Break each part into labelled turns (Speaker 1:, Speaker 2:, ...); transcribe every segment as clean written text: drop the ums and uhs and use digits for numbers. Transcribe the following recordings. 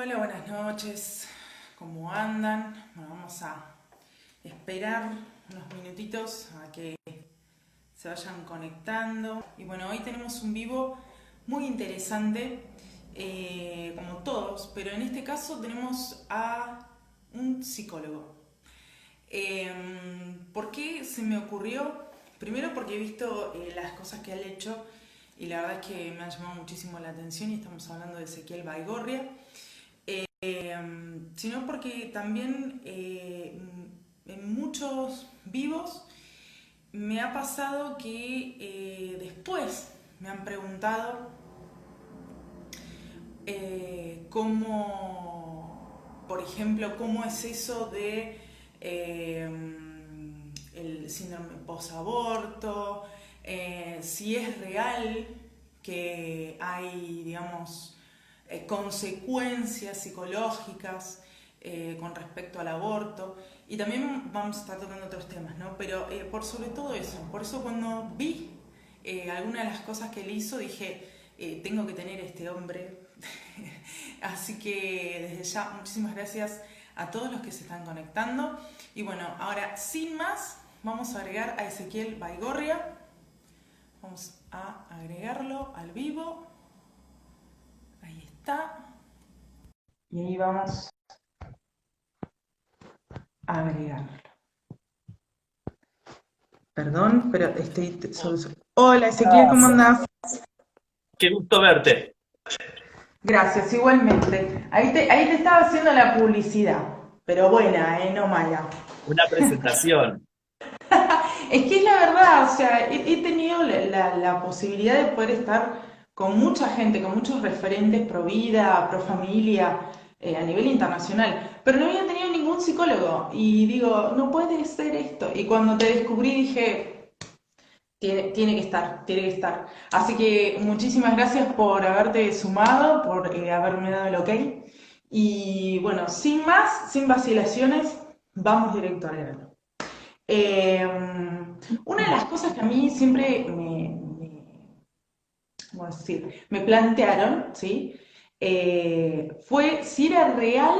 Speaker 1: Hola, buenas noches. ¿Cómo andan? Bueno, vamos a esperar unos minutitos a que se vayan conectando. Y bueno, hoy tenemos un vivo muy interesante, como todos, pero en este caso tenemos a un psicólogo. ¿Por qué se me ocurrió? Primero porque he visto las cosas que él ha hecho y la verdad es que me han llamado muchísimo la atención y estamos hablando de Ezequiel Baigorria. Sino porque también en muchos vivos me ha pasado que después me han preguntado cómo, por ejemplo, cómo es eso de el síndrome posaborto, si es real que hay, digamos, consecuencias psicológicas con respecto al aborto. Y también vamos a estar tocando otros temas, ¿no? Pero por sobre todo eso, por eso cuando vi algunas de las cosas que él hizo, dije, tengo que tener este hombre. Así que desde ya, muchísimas gracias a todos los que se están conectando. Y bueno, ahora sin más, vamos a agregar a Ezequiel Baigorria. Vamos a agregarlo al vivo. Ahí está. Y ahí vamos a agregarlo. Perdón, pero estoy... Hola Ezequiel, ¿cómo andás?
Speaker 2: Qué gusto verte.
Speaker 1: Gracias, igualmente. Ahí te estaba haciendo la publicidad, pero buena, no mala.
Speaker 2: Una presentación.
Speaker 1: Es que es la verdad, o sea, he tenido la posibilidad de poder estar con mucha gente, con muchos referentes pro vida, pro familia, a nivel internacional, pero no había tenido ningún psicólogo. Y digo, no puede ser esto. Y cuando te descubrí dije, tiene que estar, tiene que estar. Así que muchísimas gracias por haberte sumado, por haberme dado el ok. Y bueno, sin más, sin vacilaciones, vamos directo al grano. Eh, una de las cosas que a mí siempre ¿cómo decir? Me plantearon, ¿sí? Fue si era real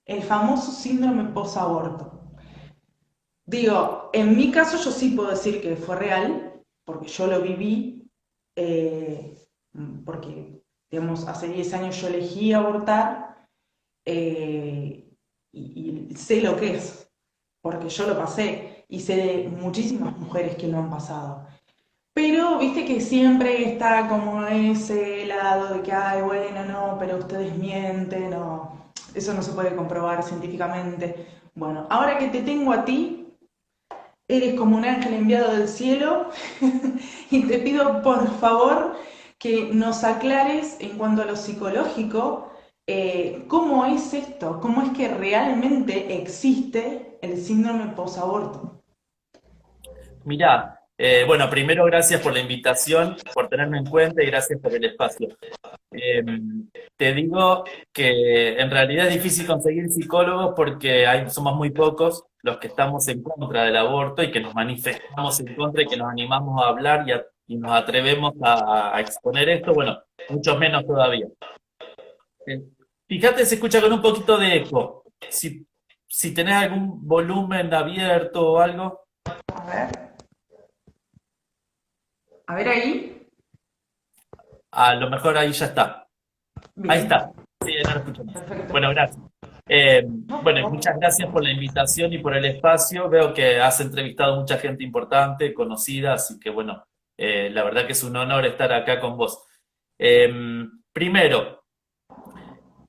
Speaker 1: el famoso síndrome post-aborto. Digo, en mi caso yo sí puedo decir que fue real, porque yo lo viví, eh, porque, digamos, hace 10 años yo elegí abortar, eh, y sé lo que es, porque yo lo pasé, y sé de muchísimas mujeres que lo han pasado. Pero viste que siempre está como ese lado de que, ay, bueno, no, pero ustedes mienten, no, eso no se puede comprobar científicamente. Bueno, ahora que te tengo a ti, eres como un ángel enviado del cielo y te pido por favor que nos aclares en cuanto a lo psicológico, cómo es esto, cómo es que realmente existe el síndrome posaborto.
Speaker 2: Mirá, bueno, primero gracias por la invitación, por tenerme en cuenta y gracias por el espacio. Eh, Te digo que en realidad es difícil conseguir psicólogos porque somos muy pocos los que estamos en contra del aborto y que nos manifestamos en contra y que nos animamos a hablar y nos atrevemos a exponer esto. Bueno, muchos menos todavía. Eh, Fíjate, se escucha con un poquito de eco. Si tenés algún volumen abierto o algo,
Speaker 1: A ver ahí.
Speaker 2: a lo mejor ahí ya está. Ahí
Speaker 1: Bien,
Speaker 2: está. Sí, no lo escucho más.
Speaker 1: perfecto.
Speaker 2: Bueno, gracias. Bueno, y muchas gracias por la invitación y por el espacio. Veo que has entrevistado mucha gente importante, conocida, así que bueno, la verdad que es un honor estar acá con vos. Eh, Primero,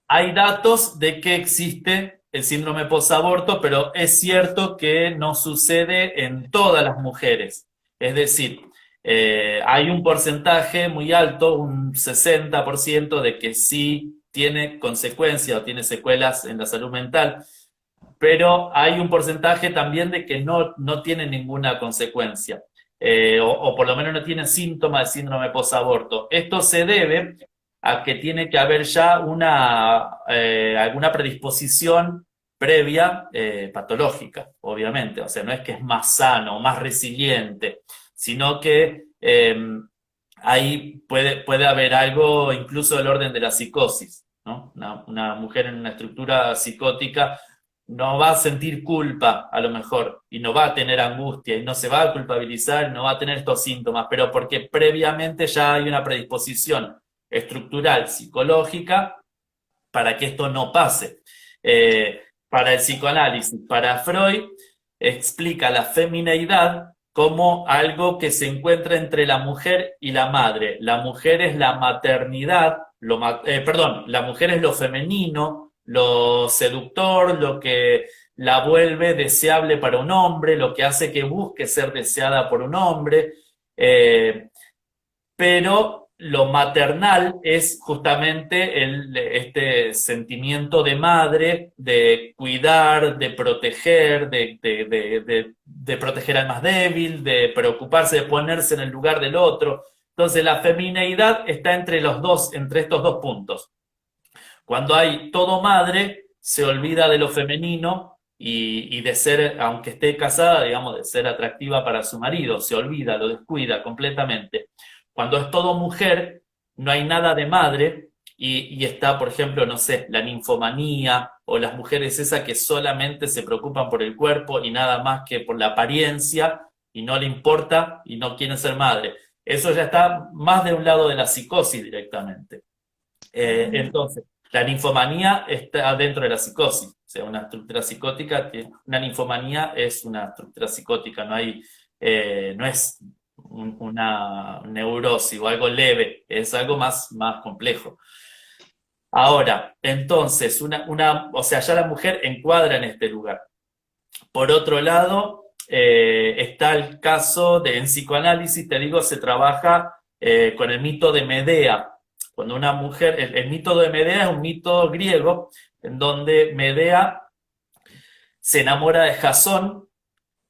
Speaker 2: hay datos de que existe el síndrome posaborto, pero es cierto que no sucede en todas las mujeres. Es decir, hay un porcentaje muy alto, un 60%, de que sí tiene consecuencias o tiene secuelas en la salud mental, pero hay un porcentaje también de que no tiene ninguna consecuencia, o por lo menos no tiene síntomas de síndrome posaborto. Esto se debe a que tiene que haber ya alguna predisposición previa, patológica, obviamente. O sea, no es que es más sano, más resiliente, sino que ahí puede haber algo incluso del orden de la psicosis, ¿no? Una mujer en una estructura psicótica no va a sentir culpa, a lo mejor, y no va a tener angustia, y no se va a culpabilizar, no va a tener estos síntomas, pero porque previamente ya hay una predisposición estructural, psicológica, para que esto no pase. Para el psicoanálisis, para Freud, explica la femineidad como algo que se encuentra entre la mujer y la madre. La mujer es la maternidad, perdón, la mujer es lo femenino, lo seductor, lo que la vuelve deseable para un hombre, lo que hace que busque ser deseada por un hombre, pero lo maternal es justamente este sentimiento de madre, de cuidar, de proteger, de proteger al más débil, de preocuparse, de ponerse en el lugar del otro. Entonces la femineidad está entre los dos, entre estos dos puntos. Cuando hay todo madre, se olvida de lo femenino y de ser, aunque esté casada, digamos, de ser atractiva para su marido, se olvida, lo descuida completamente. Cuando es todo mujer, no hay nada de madre y está, por ejemplo, no sé, la ninfomanía o las mujeres esas que solamente se preocupan por el cuerpo y nada más que por la apariencia y no le importa y no quieren ser madre. Eso ya está más de un lado de la psicosis directamente. Entonces, la ninfomanía está dentro de la psicosis, o sea, una estructura psicótica, una ninfomanía es una estructura psicótica, no es una neurosis o algo leve, es algo más complejo. Ahora, entonces, o sea, ya la mujer encuadra en este lugar. Por otro lado, está el caso en psicoanálisis, te digo, se trabaja con el mito de Medea. Cuando una mujer, el mito de Medea es un mito griego, en donde Medea se enamora de Jasón.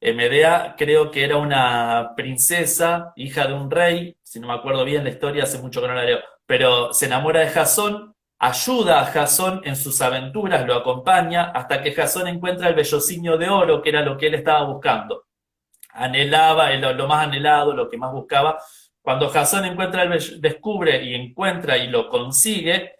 Speaker 2: Medea creo que era una princesa, hija de un rey, si no me acuerdo bien la historia, hace mucho que no la leo, pero se enamora de Jasón, ayuda a Jasón en sus aventuras, lo acompaña, hasta que Jasón encuentra el vellocinio de oro, que era lo que él estaba buscando. Anhelaba, lo más anhelado, lo que más buscaba. Cuando Jasón descubre y encuentra y lo consigue,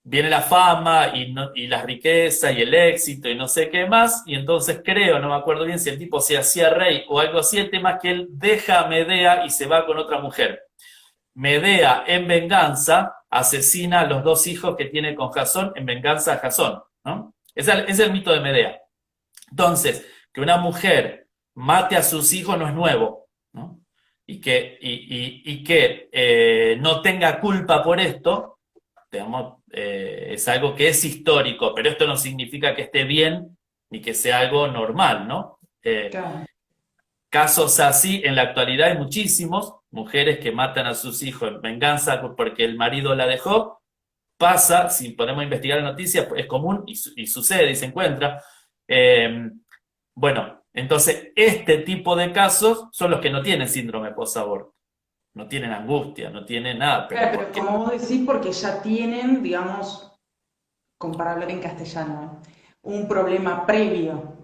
Speaker 2: viene la fama y la riqueza y el éxito y no sé qué más, y entonces creo, no me acuerdo bien si el tipo se hacía rey o algo así, el tema es que él deja a Medea y se va con otra mujer. Medea, en venganza, asesina a los dos hijos que tiene con Jasón, en venganza a Jasón, ¿no? Es el mito de Medea. Entonces, que una mujer mate a sus hijos no es nuevo, ¿no? Y que no tenga culpa por esto, digamos, es algo que es histórico, pero esto no significa que esté bien ni que sea algo normal, ¿no?
Speaker 1: Claro.
Speaker 2: Casos así en la actualidad hay muchísimos, mujeres que matan a sus hijos en venganza porque el marido la dejó, pasa, si podemos investigar la noticia, es común y sucede y se encuentra. Bueno, entonces este tipo de casos son los que no tienen síndrome post-aborto, no tienen angustia, no tienen nada, pero
Speaker 1: Claro,
Speaker 2: ¿por
Speaker 1: pero
Speaker 2: qué?
Speaker 1: como vos decís, porque ya tienen, digamos, como para hablar en castellano, un problema previo.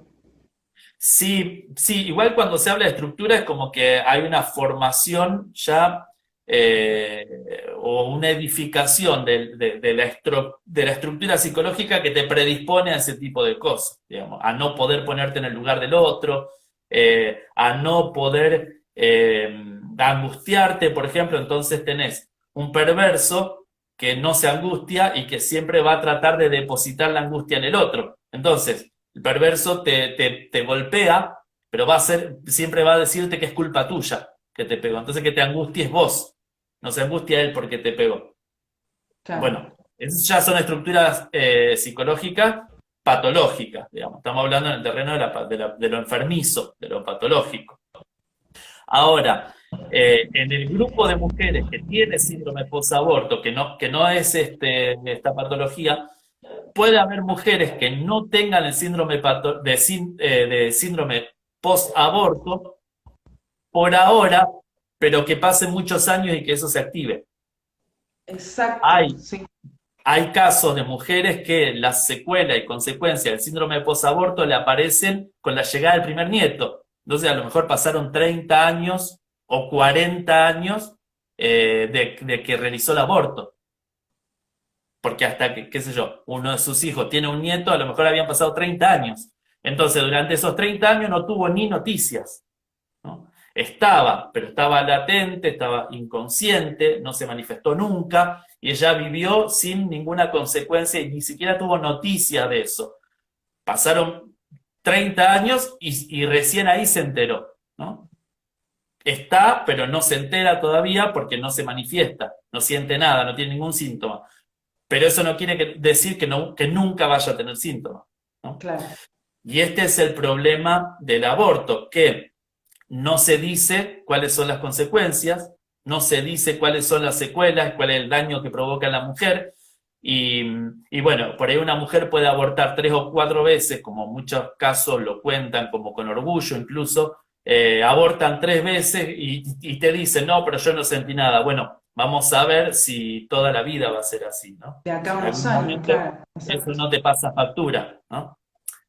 Speaker 2: Sí, sí, igual cuando se habla de estructura es como que hay una formación ya o una edificación de la estructura psicológica que te predispone a ese tipo de cosas, digamos, a no poder ponerte en el lugar del otro, a no poder angustiarte, por ejemplo, entonces tenés un perverso que no se angustia y que siempre va a tratar de depositar la angustia en el otro. Entonces, el perverso te golpea, pero siempre va a decirte que es culpa tuya que te pegó. Entonces que te angusties vos, no se angustia él porque te pegó.
Speaker 1: Claro.
Speaker 2: Bueno, esas ya son estructuras psicológicas patológicas, digamos. Estamos hablando en el terreno de lo enfermizo, de lo patológico. Ahora, en el grupo de mujeres que tiene síndrome post-aborto, que no es esta patología, puede haber mujeres que no tengan el síndrome de síndrome post-aborto por ahora, pero que pasen muchos años y que eso se active.
Speaker 1: Exacto,
Speaker 2: Hay,
Speaker 1: sí.
Speaker 2: hay casos de mujeres que la secuela y consecuencia del síndrome post-aborto le aparecen con la llegada del primer nieto. Entonces a lo mejor pasaron 30 años o 40 años de que realizó el aborto. porque hasta que, qué sé yo, uno de sus hijos tiene un nieto, a lo mejor habían pasado 30 años. Entonces, durante esos 30 años no tuvo ni noticias, ¿no? Estaba, pero estaba latente, estaba inconsciente, no se manifestó nunca, y ella vivió sin ninguna consecuencia y ni siquiera tuvo noticia de eso. Pasaron 30 años y recién ahí se enteró, ¿no? Está, pero no se entera todavía porque no se manifiesta, no siente nada, no tiene ningún síntoma. Pero eso no quiere decir que, no, que nunca vaya a tener síntomas, ¿no?
Speaker 1: Claro.
Speaker 2: Y este es el problema del aborto, que no se dice cuáles son las consecuencias, no se dice cuáles son las secuelas, cuál es el daño que provoca en la mujer. Y bueno, por ahí una mujer puede abortar 3 o 4 veces, como muchos casos lo cuentan, como con orgullo incluso, abortan 3 veces y te dicen, no, pero yo no sentí nada. Bueno, vamos a ver si toda la vida va a ser así, ¿no?
Speaker 1: De acá a
Speaker 2: En
Speaker 1: unos
Speaker 2: algún
Speaker 1: años,
Speaker 2: momento
Speaker 1: claro.
Speaker 2: eso
Speaker 1: Exacto.
Speaker 2: no te pasa factura, ¿no?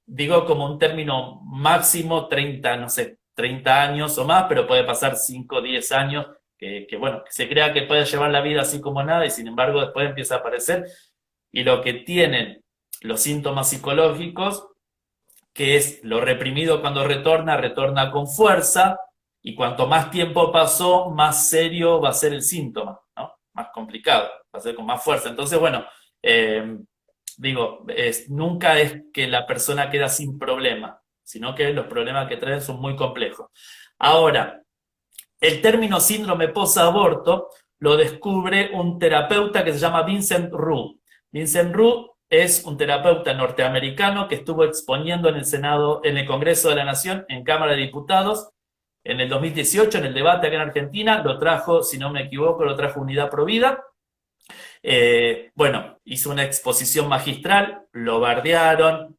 Speaker 2: Digo como un término máximo 30 no sé, 30 años o más, pero puede pasar 5 o 10 años, bueno, que se crea que puede llevar la vida así como nada y sin embargo después empieza a aparecer. Y lo que tienen los síntomas psicológicos, que es lo reprimido cuando retorna, retorna con fuerza, y cuanto más tiempo pasó, más serio va a ser el síntoma, ¿no? Más complicado, va a ser con más fuerza. Entonces, bueno, eh, digo, nunca es que la persona queda sin problema, sino que los problemas que traen son muy complejos. Ahora, el término síndrome posaborto lo descubre un terapeuta que se llama Vincent Roux. Vincent Roux es un terapeuta norteamericano que estuvo exponiendo en el Senado, en el Congreso de la Nación, en Cámara de Diputados, en el 2018, en el debate acá en Argentina, lo trajo, si no me equivoco, lo trajo Unidad Provida. Bueno, hizo una exposición magistral, lo bardearon,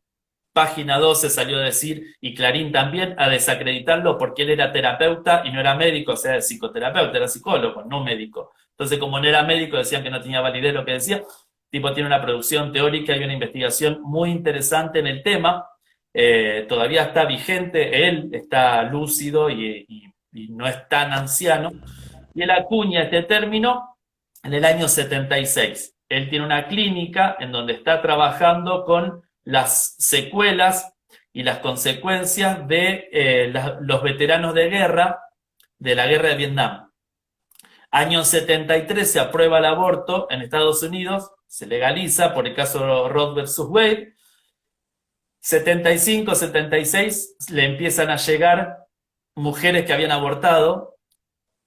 Speaker 2: Página 12 salió a decir, y Clarín también, a desacreditarlo porque él era terapeuta y no era médico, o sea, psicoterapeuta, era psicólogo, no médico. Entonces, como no era médico, decían que no tenía validez lo que decía. El tipo tiene una producción teórica y una investigación muy interesante en el tema. Todavía está vigente, él está lúcido y no es tan anciano. Y él acuña este término en el año 76. Él tiene una clínica en donde está trabajando con las secuelas y las consecuencias de los veteranos de guerra de la guerra de Vietnam. Año 73 se aprueba el aborto en Estados Unidos, se legaliza por el caso Roe versus Wade. 75, 76 le empiezan a llegar mujeres que habían abortado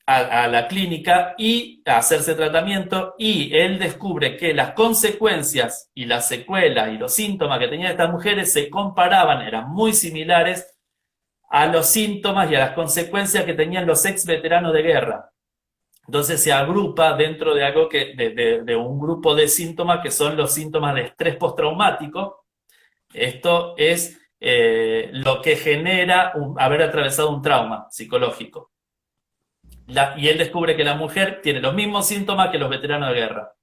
Speaker 2: a la clínica y a hacerse tratamiento, y él descubre que las consecuencias y las secuelas y los síntomas que tenían estas mujeres se comparaban, eran muy similares a los síntomas y a las consecuencias que tenían los ex veteranos de guerra. Entonces se agrupa dentro de algo de un grupo de síntomas que son los síntomas de estrés postraumático. Esto es lo que genera haber atravesado un trauma psicológico. Y él descubre que la mujer tiene los mismos síntomas que los veteranos de guerra.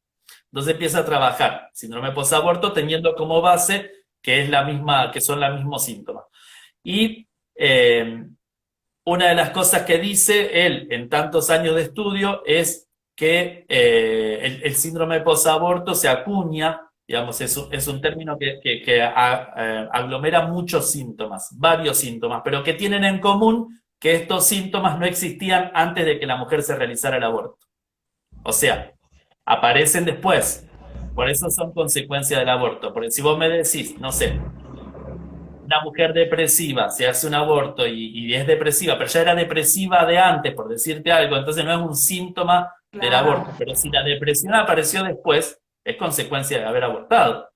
Speaker 2: Entonces empieza a trabajar síndrome posaborto teniendo como base que es la misma, que son los mismos síntomas. Y una de las cosas que dice él en tantos años de estudio es que el síndrome posaborto se acuña, digamos, es un término que aglomera muchos síntomas, varios síntomas, pero que tienen en común que estos síntomas no existían antes de que la mujer se realizara el aborto. O sea, aparecen después. Por eso son consecuencias del aborto. Porque si vos me decís, no sé, una mujer depresiva se hace un aborto y es depresiva, pero ya era depresiva de antes, por decirte algo, entonces no es un síntoma del aborto.
Speaker 1: Claro.
Speaker 2: Pero si la depresión apareció después, es consecuencia de haber abortado.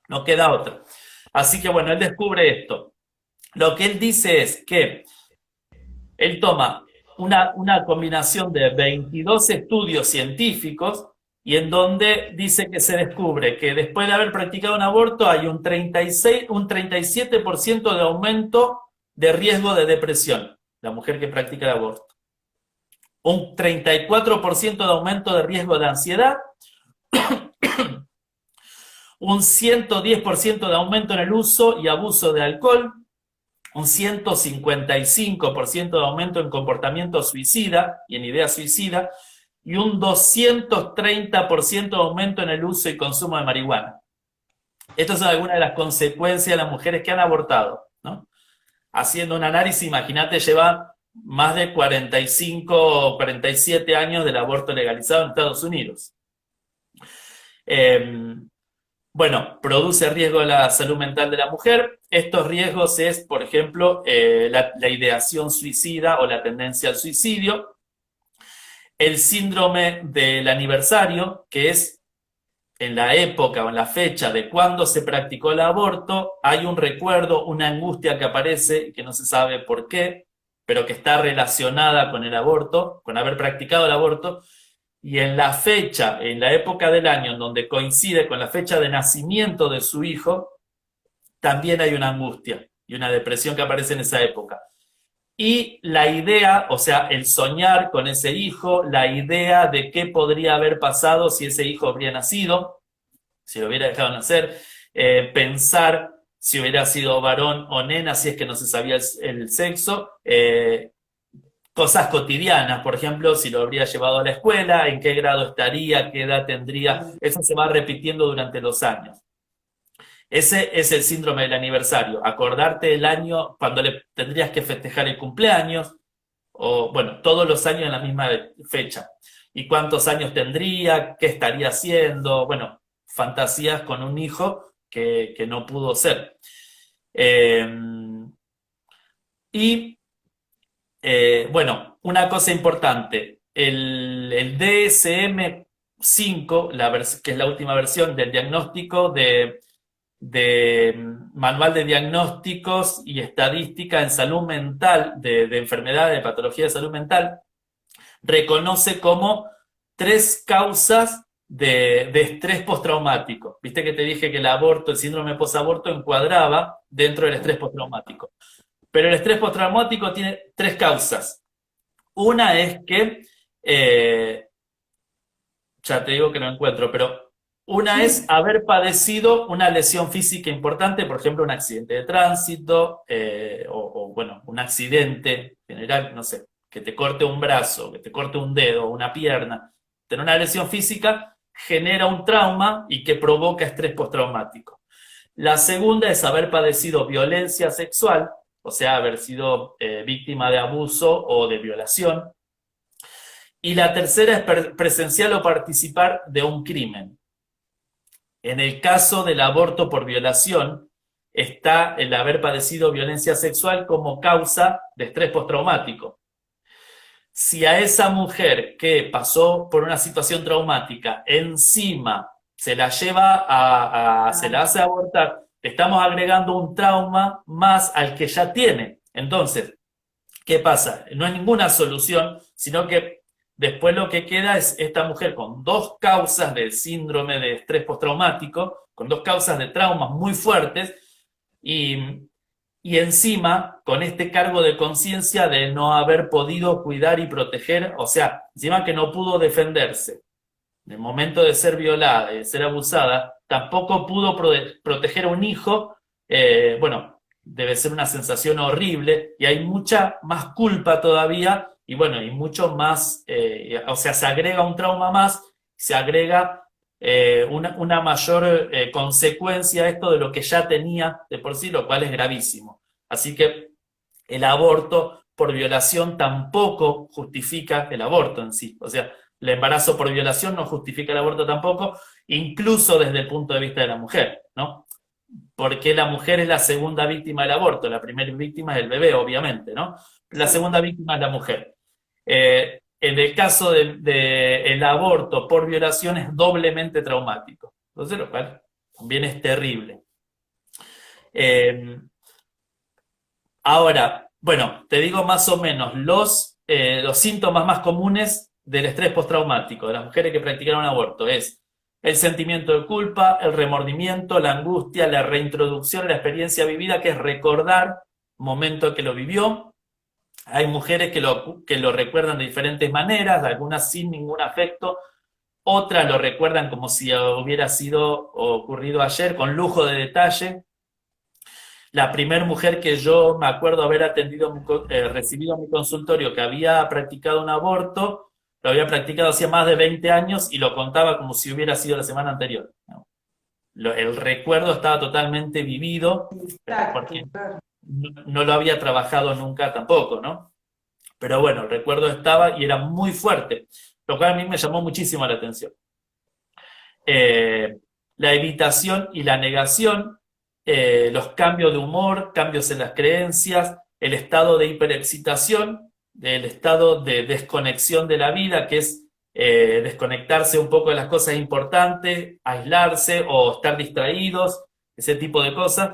Speaker 2: No queda otra. Así que bueno, él descubre esto. Lo que él dice es que él toma una combinación de 22 estudios científicos y en donde dice que se descubre que después de haber practicado un aborto hay un 36, un 37% de aumento de riesgo de depresión, la mujer que practica el aborto. Un 34% de aumento de riesgo de ansiedad, un 110% de aumento en el uso y abuso de alcohol, un 155% de aumento en comportamiento suicida y en idea suicida, y un 230% de aumento en el uso y consumo de marihuana. Estas son algunas de las consecuencias de las mujeres que han abortado, ¿no? Haciendo un análisis, imagínate, lleva más de 45 o 47 años del aborto legalizado en Estados Unidos. Bueno, produce riesgo a la salud mental de la mujer. Estos riesgos es, por ejemplo, la ideación suicida o la tendencia al suicidio, el síndrome del aniversario, que es en la época o en la fecha de cuando se practicó el aborto, hay un recuerdo, una angustia que aparece, que no se sabe por qué, pero que está relacionada con el aborto, con haber practicado el aborto, y en la fecha, en la época del año en donde coincide con la fecha de nacimiento de su hijo, también hay una angustia y una depresión que aparece en esa época. Y la idea, o sea, el soñar con ese hijo, la idea de qué podría haber pasado si ese hijo habría nacido, si lo hubiera dejado nacer, pensar si hubiera sido varón o nena, si es que no se sabía el sexo, cosas cotidianas, por ejemplo, si lo habría llevado a la escuela, en qué grado estaría, qué edad tendría, eso se va repitiendo durante los años. Ese es el síndrome del aniversario, acordarte el año cuando le tendrías que festejar el cumpleaños, o bueno, todos los años en la misma fecha. ¿Y cuántos años tendría? ¿Qué estaría haciendo? Bueno, fantasías con un hijo que no pudo ser. Y bueno, una cosa importante, el DSM-5, que es la última versión del diagnóstico de Manual de Diagnósticos y Estadística en Salud Mental, de enfermedades, de patología de salud mental, reconoce como 3 causas de estrés postraumático. Viste que te dije que el aborto, el síndrome posaborto encuadraba dentro del estrés postraumático. Pero el estrés postraumático tiene 3 causas. Una es que, ya te digo que no encuentro, pero una es haber padecido una lesión física importante, por ejemplo, un accidente de tránsito, bueno, un accidente general, no sé, que te corte un brazo, que te corte un dedo, una pierna. Tener una lesión física genera un trauma y que provoca estrés postraumático. La segunda es haber padecido violencia sexual, o sea, haber sido víctima de abuso o de violación. Y la tercera es presenciar o participar de un crimen. En el caso del aborto por violación, está el haber padecido violencia sexual como causa de estrés postraumático. Si a esa mujer que pasó por una situación traumática encima se la lleva se la hace abortar, estamos agregando un trauma más al que ya tiene. Entonces, ¿qué pasa? No hay ninguna solución, sino que después lo que queda es esta mujer con 2 causas de síndrome de estrés postraumático, con 2 causas de traumas muy fuertes, y encima con este cargo de conciencia de no haber podido cuidar y proteger, o sea, encima que no pudo defenderse. En el momento de ser violada, de ser abusada, tampoco pudo proteger a un hijo, bueno, debe ser una sensación horrible y hay mucha más culpa todavía y bueno, y mucho más, o sea, se agrega un trauma más, se agrega una mayor consecuencia a esto de lo que ya tenía de por sí, lo cual es gravísimo. Así que el aborto por violación tampoco justifica el aborto en sí. O sea, el embarazo por violación no justifica el aborto tampoco, incluso desde el punto de vista de la mujer, ¿no? Porque la mujer es la segunda víctima del aborto, la primera víctima es el bebé, obviamente, ¿no? La segunda víctima es la mujer. En el caso del aborto por violación es doblemente traumático. Entonces, lo cual también es terrible. Ahora, bueno, te digo más o menos los síntomas más comunes del estrés postraumático de las mujeres que practicaron aborto es el sentimiento de culpa, el remordimiento, la angustia, la reintroducción a la experiencia vivida, que es recordar momento que lo vivió. Hay mujeres que lo recuerdan de diferentes maneras, algunas sin ningún afecto, otras lo recuerdan como si hubiera sido ocurrido ayer, con lujo de detalle. La primera mujer que yo me acuerdo haber recibido en mi consultorio que había practicado un aborto, lo había practicado hacía más de 20 años y lo contaba como si hubiera sido la semana anterior, ¿no? El recuerdo estaba totalmente vivido, porque
Speaker 1: Exacto, claro.
Speaker 2: no lo había trabajado nunca tampoco, ¿no? Pero bueno, el recuerdo estaba y era muy fuerte, lo cual a mí me llamó muchísimo la atención. Eh, la evitación y la negación, los cambios de humor, cambios en las creencias, el estado de hiperexcitación, el estado de desconexión de la vida, que es desconectarse un poco de las cosas importantes, aislarse o estar distraídos, ese tipo de cosas.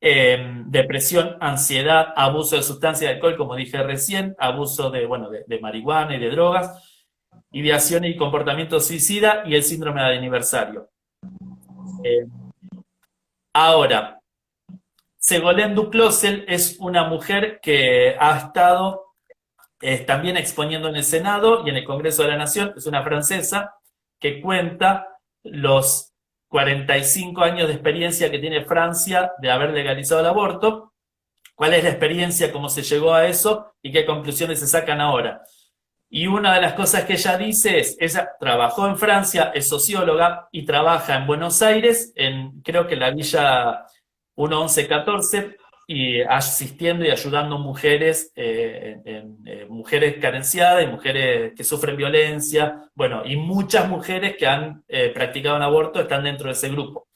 Speaker 2: Depresión, ansiedad, abuso de sustancias de alcohol, como dije recién, abuso de, bueno, de marihuana y de drogas, ideación y comportamiento suicida y el síndrome de aniversario. Eh, ahora, Ségolène du Closet es una mujer que ha estado también exponiendo en el Senado y en el Congreso de la Nación, es una francesa que cuenta los 45 años de experiencia que tiene Francia de haber legalizado el aborto, cuál es la experiencia, cómo se llegó a eso y qué conclusiones se sacan ahora. Y una de las cosas que ella dice es, ella trabajó en Francia, es socióloga y trabaja en Buenos Aires, en creo que la Villa 1114, y asistiendo y ayudando mujeres, mujeres carenciadas y mujeres que sufren violencia, bueno, y muchas mujeres que han practicado un aborto están dentro de ese grupo.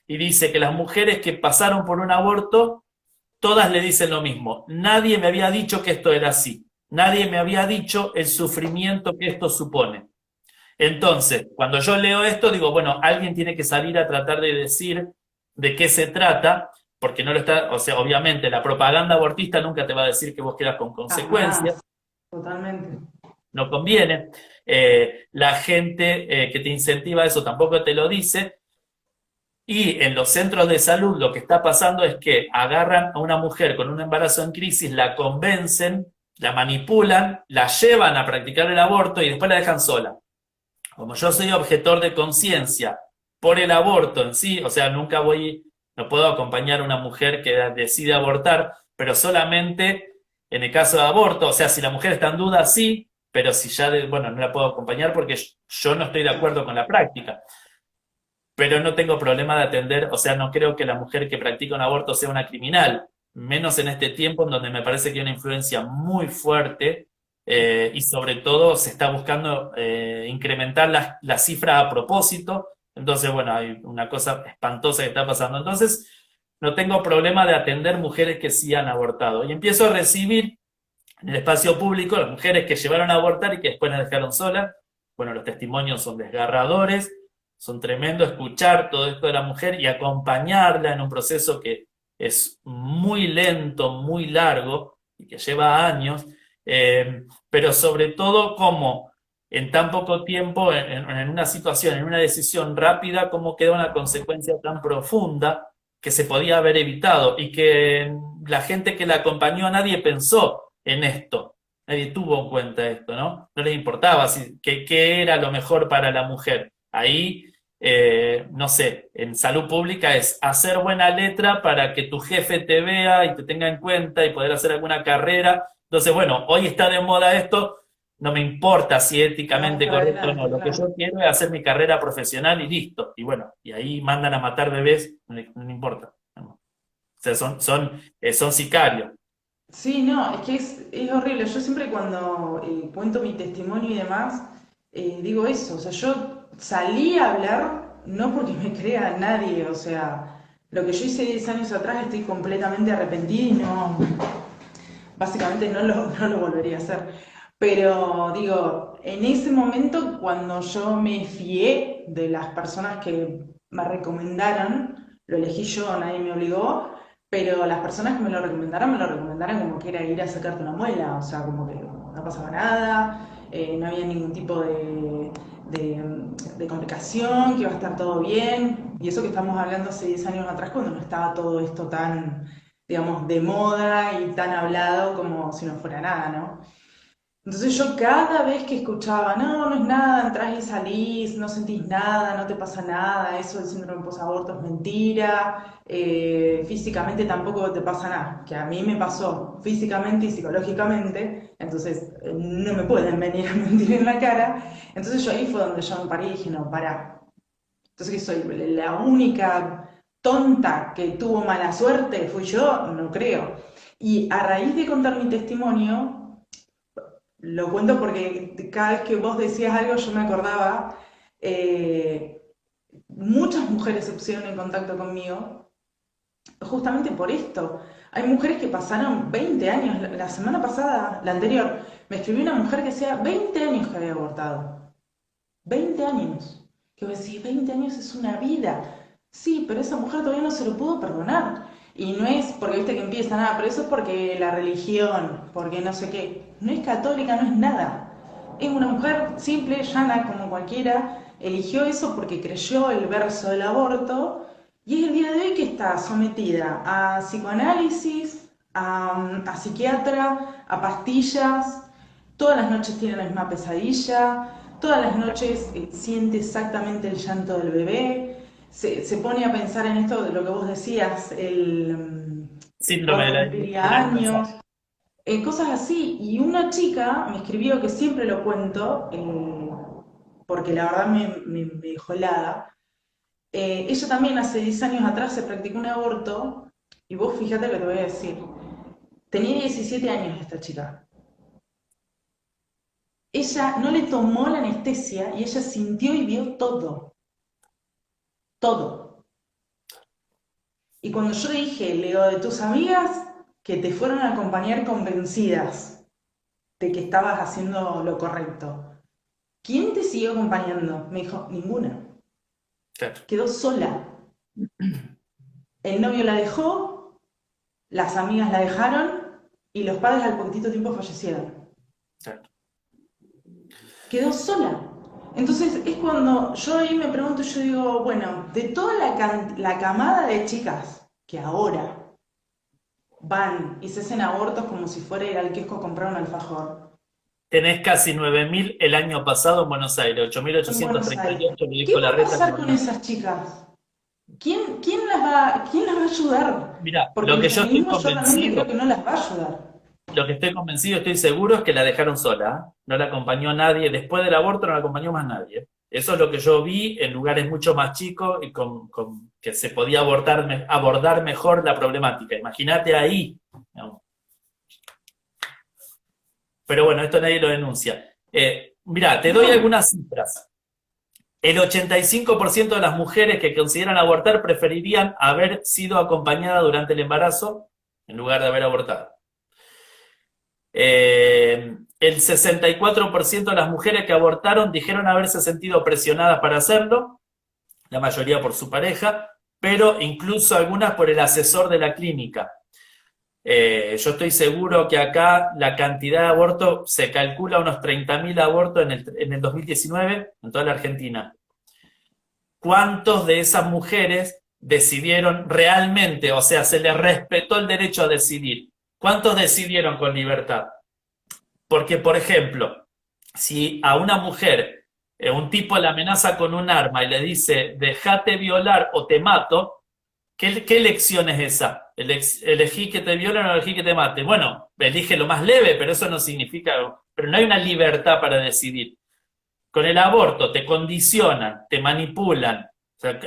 Speaker 2: Y dice que las mujeres que pasaron por un aborto, todas le dicen lo mismo, nadie me había dicho que esto era así. Nadie me había dicho el sufrimiento que esto supone. Entonces, cuando yo leo esto, digo, bueno, alguien tiene que salir a tratar de decir de qué se trata, porque no lo está, o sea, obviamente la propaganda abortista nunca te va a decir que vos quieras con consecuencias,
Speaker 1: Jamás, totalmente.
Speaker 2: no conviene. La gente que te incentiva eso tampoco te lo dice. Y en los centros de salud lo que está pasando es que agarran a una mujer con un embarazo en crisis, la convencen, la manipulan, la llevan a practicar el aborto y después la dejan sola. Como yo soy objetor de conciencia por el aborto en sí, o sea, no puedo acompañar a una mujer que decide abortar, pero solamente en el caso de aborto, o sea, si la mujer está en duda, sí, pero si ya, bueno, no la puedo acompañar porque yo no estoy de acuerdo con la práctica, pero no tengo problema de atender, o sea, no creo que la mujer que practica un aborto sea una criminal, menos en este tiempo en donde me parece que hay una influencia muy fuerte y sobre todo se está buscando incrementar la cifra a propósito, entonces, bueno, hay una cosa espantosa que está pasando, entonces no tengo problema de atender mujeres que sí han abortado y empiezo a recibir en el espacio público las mujeres que llevaron a abortar y que después las dejaron solas. Bueno, los testimonios son desgarradores, son tremendo escuchar todo esto de la mujer y acompañarla en un proceso que es muy lento, muy largo y que lleva años, pero sobre todo cómo en tan poco tiempo, en una situación, en una decisión rápida, cómo queda una consecuencia tan profunda que se podía haber evitado y que la gente que la acompañó, nadie pensó en esto, nadie tuvo en cuenta esto, ¿no? No les importaba qué era lo mejor para la mujer. Ahí no sé, en salud pública es hacer buena letra para que tu jefe te vea y te tenga en cuenta y poder hacer alguna carrera. Entonces, bueno, hoy está de moda esto, no me importa si
Speaker 1: Vamos
Speaker 2: éticamente
Speaker 1: para
Speaker 2: correcto o no,
Speaker 1: adelante,
Speaker 2: lo que
Speaker 1: claro.
Speaker 2: yo quiero es hacer mi carrera profesional y listo. Y bueno, y ahí mandan a matar bebés, no importa. O sea, son sicarios.
Speaker 1: Sí, no, es que es horrible. Yo siempre cuando cuento mi testimonio y demás, digo eso. O sea, yo salí a hablar no porque me crea nadie. O sea, lo que yo hice 10 años atrás estoy completamente arrepentida y no, básicamente no lo volvería a hacer. Pero digo, en ese momento cuando yo me fié de las personas que me recomendaron, lo elegí yo, nadie me obligó, pero las personas que me lo recomendaron como que era ir a sacarte una muela, o sea, como que no pasaba nada, no había ningún tipo de complicación, que iba a estar todo bien, y eso que estamos hablando hace 10 años atrás cuando no estaba todo esto tan, digamos, de moda y tan hablado como si no fuera nada, ¿no? Entonces yo cada vez que escuchaba, no, no es nada, entrás y salís, no sentís nada, no te pasa nada, eso del síndrome posaborto es mentira, físicamente tampoco te pasa nada, que a mí me pasó físicamente y psicológicamente, entonces no me pueden venir a mentir en la cara. Entonces yo ahí fue donde yo me paré y dije, no, pará. Entonces, ¿que soy la única tonta que tuvo mala suerte? ¿Fui yo? No creo. Y a raíz de contar mi testimonio, lo cuento porque cada vez que vos decías algo yo me acordaba, eh, muchas mujeres se pusieron en contacto conmigo justamente por esto. Hay mujeres que pasaron 20 años, la semana pasada, la anterior, me escribió una mujer que hacía 20 años que había abortado. 20 años. Que vos decís, 20 años es una vida. Sí, pero esa mujer todavía no se lo pudo perdonar. Y no es porque viste que empieza nada, pero eso es porque la religión, porque no sé qué. No es católica, no es nada. Es una mujer simple, llana, como cualquiera. Eligió eso porque creyó el verso del aborto. Y es el día de hoy que está sometida a psicoanálisis, a psiquiatra, a pastillas. Todas las noches tiene la misma pesadilla, todas las noches siente exactamente el llanto del bebé, se pone a pensar en esto de lo que vos decías,
Speaker 2: Síndrome
Speaker 1: cuando
Speaker 2: del
Speaker 1: cumpliría
Speaker 2: año
Speaker 1: años,
Speaker 2: pasado.
Speaker 1: cosas así. Y una chica me escribió, que siempre lo cuento, porque la verdad me dejó helada. Ella también hace 10 años atrás se practicó un aborto, y vos fíjate lo que te voy a decir. Tenía 17 años esta chica. Ella no le tomó la anestesia y ella sintió y vio todo, todo. Y cuando yo le dije, le digo, de tus amigas que te fueron a acompañar convencidas de que estabas haciendo lo correcto, ¿quién te siguió acompañando? Me dijo, ninguna.
Speaker 2: Claro,
Speaker 1: Quedó sola. El novio la dejó, las amigas la dejaron y los padres al poquitito tiempo fallecieron.
Speaker 2: claro.
Speaker 1: Quedó sola. Entonces es cuando yo ahí me pregunto, yo digo, bueno, de toda la camada de chicas que ahora van y se hacen abortos como si fuera ir al kiosco a comprar un alfajor
Speaker 2: Tenés casi 9.000 el año pasado en Buenos Aires,
Speaker 1: en Buenos Aires,
Speaker 2: 8.838, lo
Speaker 1: ¿qué
Speaker 2: dijo
Speaker 1: va a
Speaker 2: Larreta.
Speaker 1: pasar con esas chicas? ¿Quién las va a ayudar?
Speaker 2: Mira,
Speaker 1: Porque
Speaker 2: lo
Speaker 1: el
Speaker 2: que yo estoy
Speaker 1: feminismo yo realmente creo
Speaker 2: convencido,
Speaker 1: que no las va a ayudar.
Speaker 2: lo que estoy convencido, estoy seguro es que la dejaron sola, ¿eh? No la acompañó nadie, después del aborto no la acompañó más nadie. Eso es lo que yo vi en lugares mucho más chicos y que se podía abordar mejor la problemática. Imagínate ahí, ¿no? Pero bueno, esto nadie lo denuncia. Mira, te doy
Speaker 1: No,
Speaker 2: algunas cifras. El 85% de las mujeres que consideran abortar preferirían haber sido acompañadas durante el embarazo en lugar de haber abortado. El 64% de las mujeres que abortaron dijeron haberse sentido presionadas para hacerlo, la mayoría por su pareja, pero incluso algunas por el asesor de la clínica. Yo estoy seguro que acá la cantidad de abortos se calcula unos 30.000 abortos en el 2019 en toda la Argentina. ¿Cuántos de esas mujeres decidieron realmente, o sea, se les respetó el derecho a decidir? ¿Cuántos decidieron con libertad? Porque, por ejemplo, si a una mujer un tipo la amenaza con un arma y le dice, dejate violar o te mato, ¿qué elección es esa? ¿Elegí que te violen o elegí que te mate? Bueno, elige lo más leve, pero eso no significa, pero no hay una libertad para decidir. Con el aborto te condicionan, te manipulan. O sea,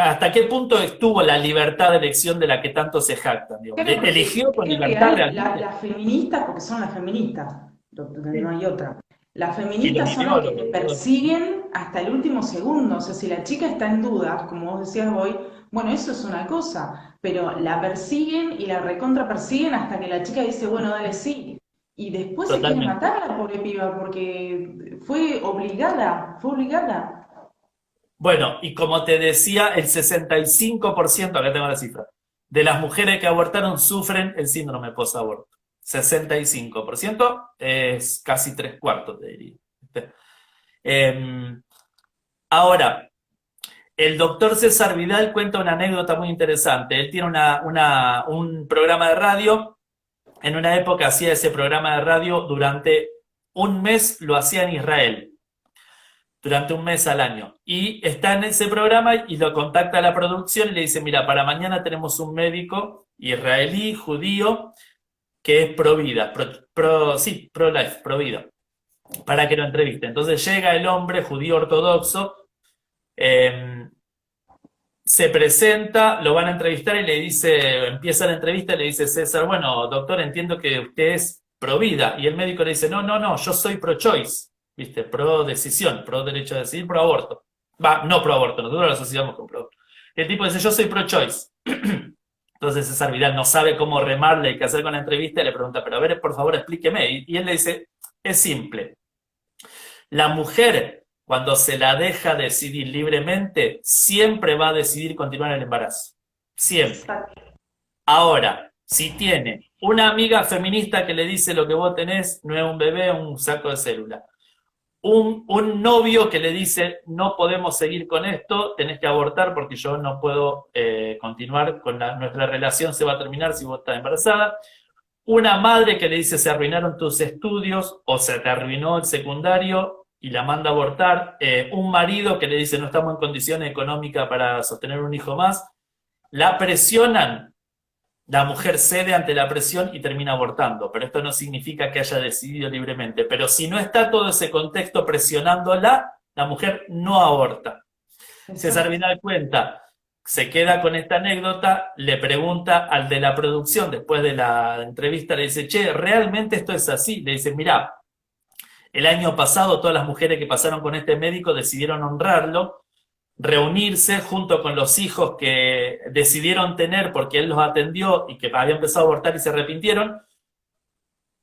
Speaker 2: ¿hasta qué punto estuvo la libertad de elección de la que tanto se jactan? Digo,
Speaker 1: claro, porque
Speaker 2: ¿eligió con
Speaker 1: es
Speaker 2: libertad
Speaker 1: real,
Speaker 2: realmente?
Speaker 1: las feministas, porque son las feministas, no
Speaker 2: Sí.
Speaker 1: hay otra. Las
Speaker 2: Y los
Speaker 1: feministas son las que te
Speaker 2: ideólogos.
Speaker 1: persiguen hasta el último segundo. O sea, si la chica está en duda, como vos decías hoy, bueno, eso es una cosa, pero la persiguen y la recontra persiguen hasta que la chica dice, bueno, dale sí. Y después se quiere
Speaker 2: Totalmente.
Speaker 1: matar a la pobre piba porque fue obligada, fue obligada.
Speaker 2: Bueno, y como te decía, el 65%, acá tengo la cifra, de las mujeres que abortaron sufren el síndrome posaborto. 65% es casi tres cuartos, te diría. Eh, Ahora, el doctor César Vidal cuenta una anécdota muy interesante. Él tiene un programa de radio. En una época hacía ese programa de radio durante un mes, lo hacía en Israel, durante un mes al año. Y está en ese programa y lo contacta la producción y le dice, mira, para mañana tenemos un médico israelí, judío, que es pro vida, sí, pro life, pro vida, para que lo entreviste. Entonces llega el hombre judío ortodoxo, eh, se presenta, lo van a entrevistar y le dice, empieza la entrevista y le dice César, bueno, doctor, entiendo que usted es pro vida. Y el médico le dice, no, no, no, yo soy pro choice, ¿viste? Pro decisión, pro derecho a decidir, pro aborto. Va, no pro aborto, nosotros lo asociamos con pro aborto. El tipo dice, yo soy pro choice. Entonces César Vidal no sabe cómo remarle y qué hacer con la entrevista y le pregunta, pero a ver, por favor, explíqueme. Y él le dice, es simple. La mujer, cuando se la deja decidir libremente, siempre va a decidir continuar el embarazo. Siempre. Ahora, si tiene una amiga feminista que le dice lo que vos tenés no es un bebé, es un saco de célula. Un novio que le dice no podemos seguir con esto, tenés que abortar porque yo no puedo continuar con nuestra relación, se va a terminar si vos estás embarazada. Una madre que le dice se arruinaron tus estudios o se te arruinó el secundario y la manda a abortar. Un marido que le dice no estamos en condiciones económicas para sostener un hijo más. La presionan, la mujer cede ante la presión y termina abortando, pero esto no significa que haya decidido libremente. Pero si no está todo ese contexto presionándola, la mujer no aborta. César Vidal cuenta, se queda con esta anécdota, le pregunta al de la producción, después de la entrevista, le dice, che, ¿realmente esto es así? Le dice, mirá, el año pasado todas las mujeres que pasaron con este médico decidieron honrarlo, reunirse junto con los hijos que decidieron tener porque él los atendió y que habían empezado a abortar y se arrepintieron,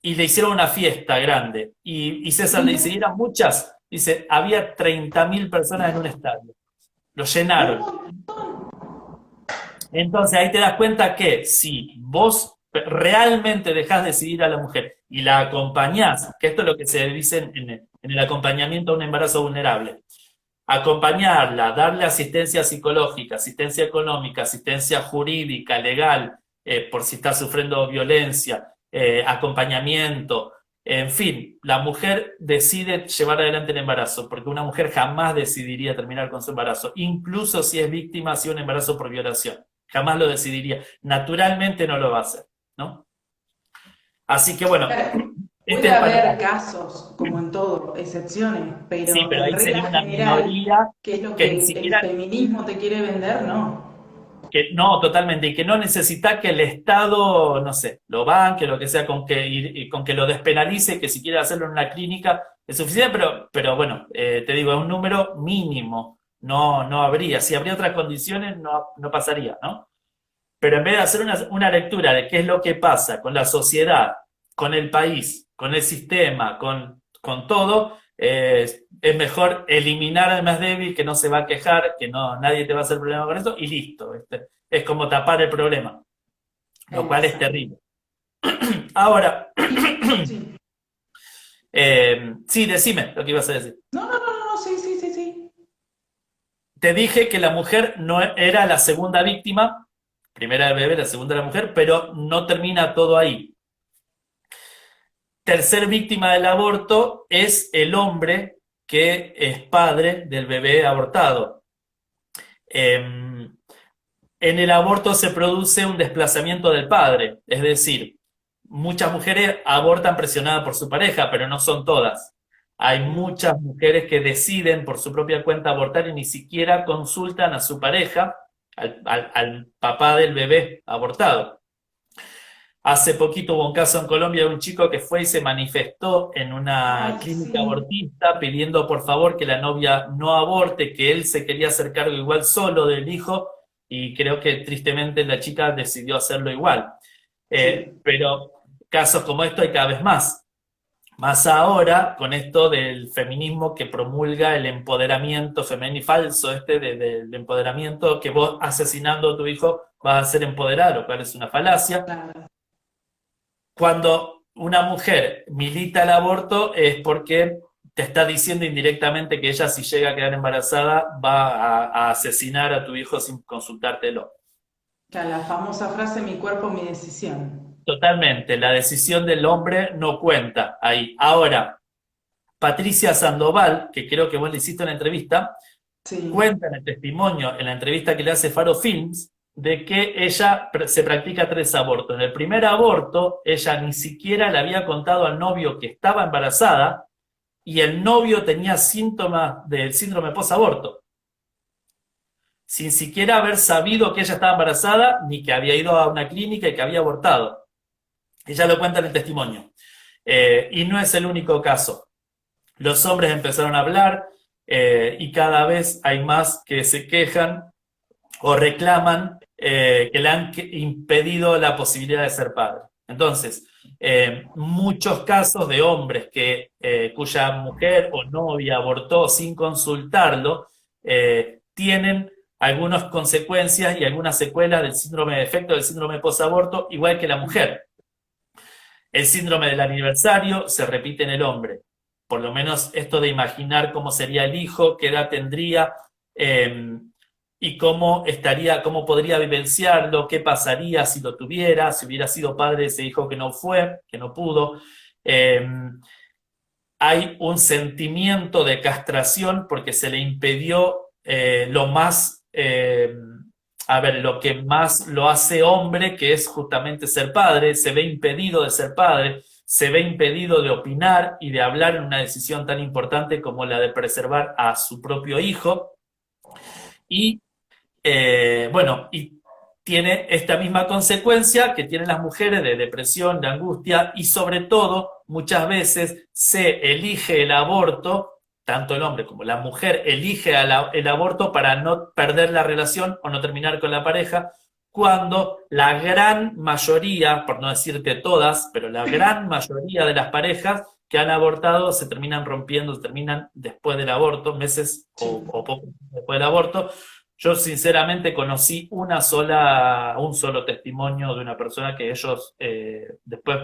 Speaker 2: y le hicieron una fiesta grande. Y César le dice, ¿y eran muchas? Dice, había 30.000 personas en un estadio. Lo llenaron. Entonces ahí te das cuenta que si vos realmente dejás decidir a la mujer y la acompañás, que esto es lo que se dice en el acompañamiento a un embarazo vulnerable, acompañarla, darle asistencia psicológica, asistencia económica, asistencia jurídica, legal, por si está sufriendo violencia, acompañamiento, en fin, la mujer decide llevar adelante el embarazo, porque una mujer jamás decidiría terminar con su embarazo, incluso si es víctima de un embarazo por violación, jamás lo decidiría, naturalmente no lo va a hacer, ¿no? Así que bueno,
Speaker 1: puede haber casos, como en todo, excepciones,
Speaker 2: sí,
Speaker 1: pero
Speaker 2: pero ahí
Speaker 1: en
Speaker 2: sería
Speaker 1: regla
Speaker 2: una
Speaker 1: general,
Speaker 2: minoría
Speaker 1: que es lo
Speaker 2: que ni
Speaker 1: que el
Speaker 2: siquiera,
Speaker 1: feminismo te quiere vender, no.
Speaker 2: que no, totalmente, y que no necesita que el Estado, no sé, lo banque, lo que sea, y con que lo despenalice, que si quiere hacerlo en una clínica es suficiente, pero bueno, te digo, es un número mínimo, no, no habría, si habría otras condiciones no, no pasaría, ¿no? Pero en vez de hacer una lectura de qué es lo que pasa con la sociedad, con el país, con el sistema, con todo, es mejor eliminar al más débil que no se va a quejar, que no, nadie te va a hacer problema con eso y listo. Es como tapar el problema, lo cual es terrible. Ahora,
Speaker 1: Sí.
Speaker 2: sí, decime lo que ibas a decir.
Speaker 1: No, no, no, no, sí, sí, sí, sí.
Speaker 2: Te dije que la mujer no era la segunda víctima, primera el bebé, la segunda la mujer, pero no termina todo ahí. Tercer víctima del aborto es el hombre que es padre del bebé abortado. En el aborto se produce un desplazamiento del padre, es decir, muchas mujeres abortan presionadas por su pareja, pero no son todas. Hay muchas mujeres que deciden por su propia cuenta abortar y ni siquiera consultan a su pareja, al papá del bebé abortado. Hace poquito hubo un caso en Colombia de un chico que fue y se manifestó en una clínica
Speaker 1: Sí.
Speaker 2: abortista pidiendo por favor que la novia no aborte, que él se quería hacer cargo igual solo del hijo y creo que tristemente la chica decidió hacerlo igual.
Speaker 1: Sí.
Speaker 2: Pero casos como esto hay cada vez más. Más ahora con esto del feminismo que promulga el empoderamiento femenino falso, del empoderamiento que vos asesinando a tu hijo vas a ser empoderado, lo cual es una falacia.
Speaker 1: Claro.
Speaker 2: Cuando una mujer milita el aborto es porque te está diciendo indirectamente que ella si llega a quedar embarazada va a asesinar a tu hijo sin consultártelo.
Speaker 1: Claro, la famosa frase, mi cuerpo, mi decisión.
Speaker 2: Totalmente, la decisión del hombre no cuenta ahí. Ahora, Patricia Sandoval, que creo que vos le hiciste una entrevista,
Speaker 1: Sí.
Speaker 2: cuenta en el testimonio, en la entrevista que le hace Faro Films, de que ella se practica 3 abortos. En el primer aborto, ella ni siquiera le había contado al novio que estaba embarazada y el novio tenía síntomas del síndrome posaborto, sin siquiera haber sabido que ella estaba embarazada ni que había ido a una clínica y que había abortado. Ella lo cuenta en el testimonio. Y no es el único caso. Los hombres empezaron a hablar y cada vez hay más que se quejan o reclaman que le han impedido la posibilidad de ser padre. Entonces, muchos casos de hombres cuya mujer o novia abortó sin consultarlo, tienen algunas consecuencias y algunas secuelas del síndrome de efecto del síndrome posaborto, igual que la mujer. El síndrome del aniversario se repite en el hombre. Por lo menos esto de imaginar cómo sería el hijo, qué edad tendría, y cómo podría vivenciarlo, qué pasaría si lo tuviera, si hubiera sido padre de ese hijo que no fue, que no pudo. Hay un sentimiento de castración porque se le impidió lo que más lo hace hombre, que es justamente ser padre. Se ve impedido de ser padre, se ve impedido de opinar y de hablar en una decisión tan importante como la de preservar a su propio hijo. Y y tiene esta misma consecuencia que tienen las mujeres de depresión, de angustia, y sobre todo, muchas veces se elige el aborto, tanto el hombre como la mujer elige el aborto para no perder la relación o no terminar con la pareja, cuando la gran mayoría, por no decirte todas, pero la gran mayoría de las parejas que han abortado se terminan rompiendo, se terminan después del aborto, meses o poco después del aborto. Yo sinceramente conocí un solo testimonio de una persona que ellos después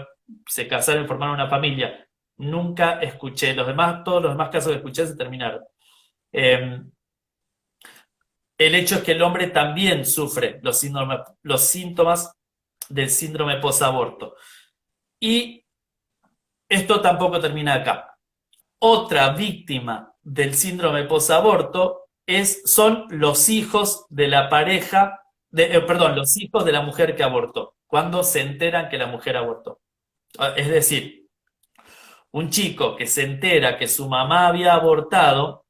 Speaker 2: se casaron y formaron una familia. Nunca escuché. Todos los demás casos que escuché se terminaron. El hecho es que el hombre también sufre los síntomas del síndrome posaborto. Y esto tampoco termina acá. Otra víctima del síndrome posaborto son los hijos de la pareja, los hijos de la mujer que abortó, cuando se enteran que la mujer abortó. Es decir, un chico que se entera que su mamá había abortado,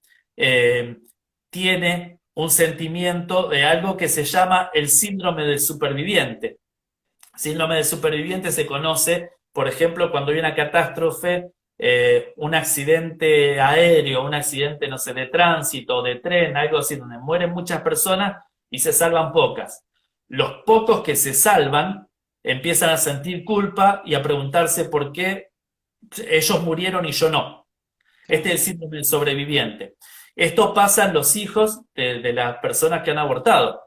Speaker 2: tiene un sentimiento de algo que se llama el síndrome del superviviente. El síndrome del superviviente se conoce, por ejemplo, cuando hay una catástrofe, un accidente aéreo, un accidente, no sé, de tránsito, de tren, algo así, donde mueren muchas personas y se salvan pocas. Los pocos que se salvan empiezan a sentir culpa y a preguntarse por qué ellos murieron y yo no. Este es el síndrome del sobreviviente. Esto pasa en los hijos de las personas que han abortado.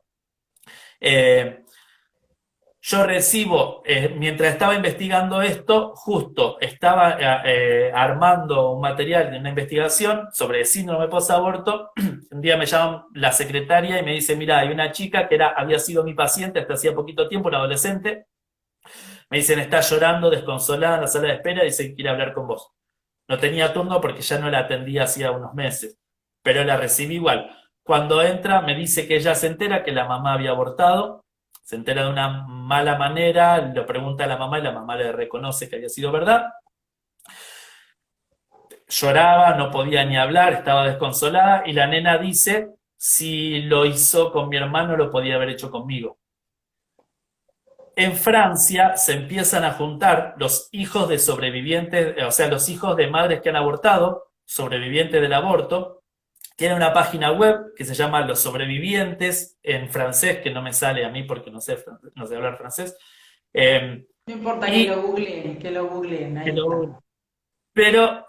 Speaker 2: Yo recibo, mientras estaba investigando esto, justo estaba armando un material de una investigación sobre el síndrome posaborto. Un día me llama la secretaria y me dice, mira, hay una chica que había sido mi paciente hasta hacía poquito tiempo, una adolescente. Me dicen, está llorando, desconsolada en la sala de espera, dice que quiere hablar con vos. No tenía turno porque ya no la atendía hacía unos meses, pero la recibí igual. Cuando entra me dice que ella se entera que la mamá había abortado, se entera de una mala manera, lo pregunta a la mamá y la mamá le reconoce que había sido verdad. Lloraba, no podía ni hablar, estaba desconsolada y la nena dice, si lo hizo con mi hermano lo podía haber hecho conmigo. En Francia se empiezan a juntar los hijos de sobrevivientes, o sea, los hijos de madres que han abortado, sobrevivientes del aborto. Tiene una página web que se llama Los Sobrevivientes, en francés, que no me sale a mí porque no sé hablar francés.
Speaker 1: No importa que lo googleen, ahí está.
Speaker 2: Pero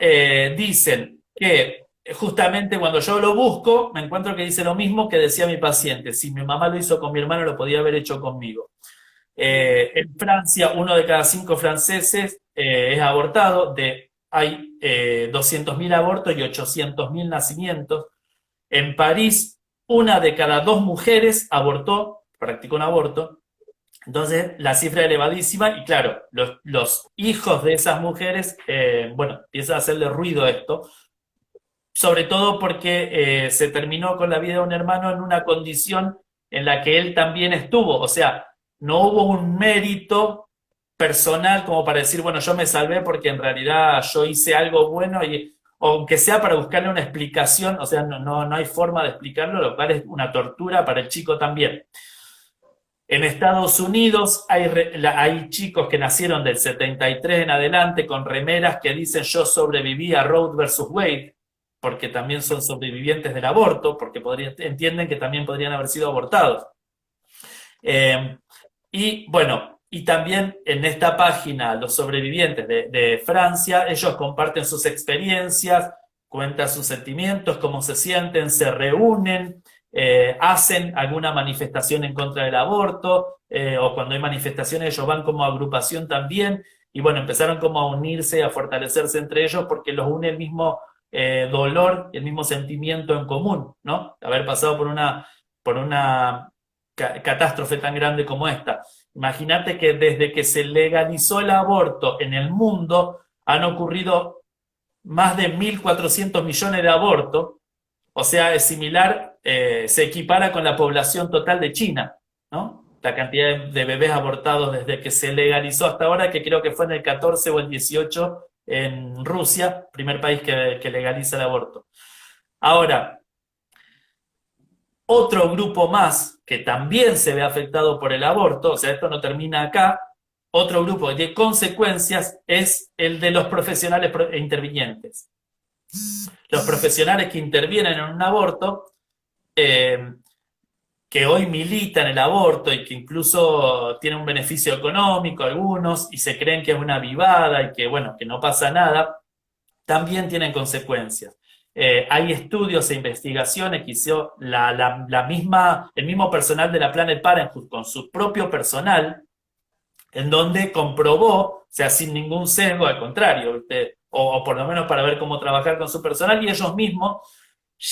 Speaker 2: dicen que justamente cuando yo lo busco, me encuentro que dice lo mismo que decía mi paciente. Si mi mamá lo hizo con mi hermano, lo podía haber hecho conmigo. En Francia, 1 de cada 5 franceses es abortado. Hay 200.000 abortos y 800.000 nacimientos. En París, 1 de cada 2 mujeres practicó un aborto. Entonces, la cifra es elevadísima y claro, los hijos de esas mujeres, empieza a hacerle ruido esto, sobre todo porque se terminó con la vida de un hermano en una condición en la que él también estuvo. O sea, no hubo un mérito personal como para decir, bueno, yo me salvé porque en realidad yo hice algo bueno, y aunque sea para buscarle una explicación, o sea, no hay forma de explicarlo, lo cual es una tortura para el chico también. En Estados Unidos hay chicos que nacieron del 73 en adelante con remeras que dicen yo sobreviví a Roe versus Wade, porque también son sobrevivientes del aborto, porque entienden que también podrían haber sido abortados. Eh, y bueno, y también en esta página, los sobrevivientes de Francia, ellos comparten sus experiencias, cuentan sus sentimientos, cómo se sienten, se reúnen, hacen alguna manifestación en contra del aborto, o cuando hay manifestaciones ellos van como agrupación también, y bueno, empezaron como a unirse, a fortalecerse entre ellos porque los une el mismo dolor, el mismo sentimiento en común, ¿no? Haber pasado por una catástrofe tan grande como esta. Imagínate que desde que se legalizó el aborto en el mundo han ocurrido más de 1.400 millones de abortos, o sea, es similar, se equipara con la población total de China, ¿no? La cantidad de bebés abortados desde que se legalizó hasta ahora, que creo que fue en el 14 o el 18 en Rusia, primer país que legaliza el aborto. Ahora, otro grupo más que también se ve afectado por el aborto, o sea, esto no termina acá, otro grupo de consecuencias es el de los profesionales intervinientes. Los profesionales que intervienen en un aborto, que hoy militan el aborto y que incluso tienen un beneficio económico algunos y se creen que es una vivada y que, bueno, que no pasa nada, también tienen consecuencias. Hay estudios e investigaciones que hizo el mismo personal de la Planet Parenthood con su propio personal, en donde comprobó, o sea, sin ningún sesgo, al contrario, ¿viste? O por lo menos para ver cómo trabajar con su personal, y ellos mismos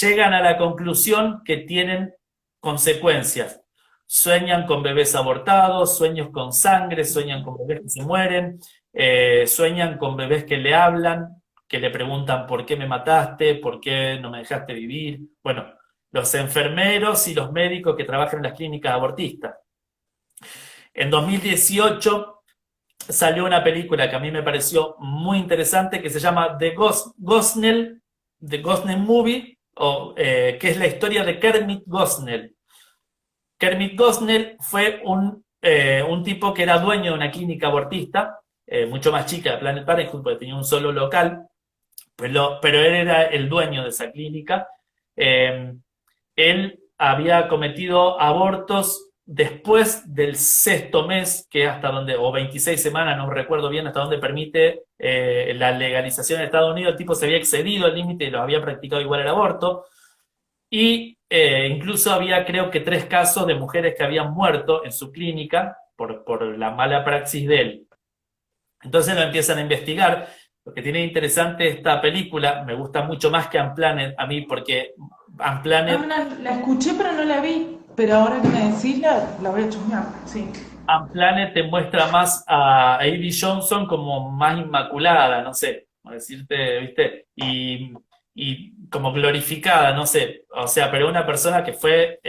Speaker 2: llegan a la conclusión que tienen consecuencias. Sueñan con bebés abortados, sueños con sangre, sueñan con bebés que se mueren, sueñan con bebés que le hablan, que le preguntan por qué me mataste, por qué no me dejaste vivir. Bueno, los enfermeros y los médicos que trabajan en las clínicas abortistas. En 2018 salió una película que a mí me pareció muy interesante que se llama The Gosnell Movie, que es la historia de Kermit Gosnell. Kermit Gosnell fue un tipo que era dueño de una clínica abortista, mucho más chica de Planet Parenthood, porque tenía un solo local, pero él era el dueño de esa clínica. Él había cometido abortos después del sexto mes, que hasta donde, o 26 semanas, no recuerdo bien, hasta donde permite la legalización en Estados Unidos. El tipo se había excedido el límite y los había practicado igual el aborto. Y incluso había, creo que 3 casos de mujeres que habían muerto en su clínica por la mala praxis de él. Entonces lo empiezan a investigar. Lo que tiene interesante esta película, me gusta mucho más que Unplanet a mí, porque Unplanet...
Speaker 1: La escuché pero no la vi, pero ahora que me decís la voy a chusmear, sí.
Speaker 2: Unplanet te muestra más a Abby Johnson como más inmaculada, no sé, como decirte, ¿viste? Y como glorificada, no sé. O sea, pero una persona que fue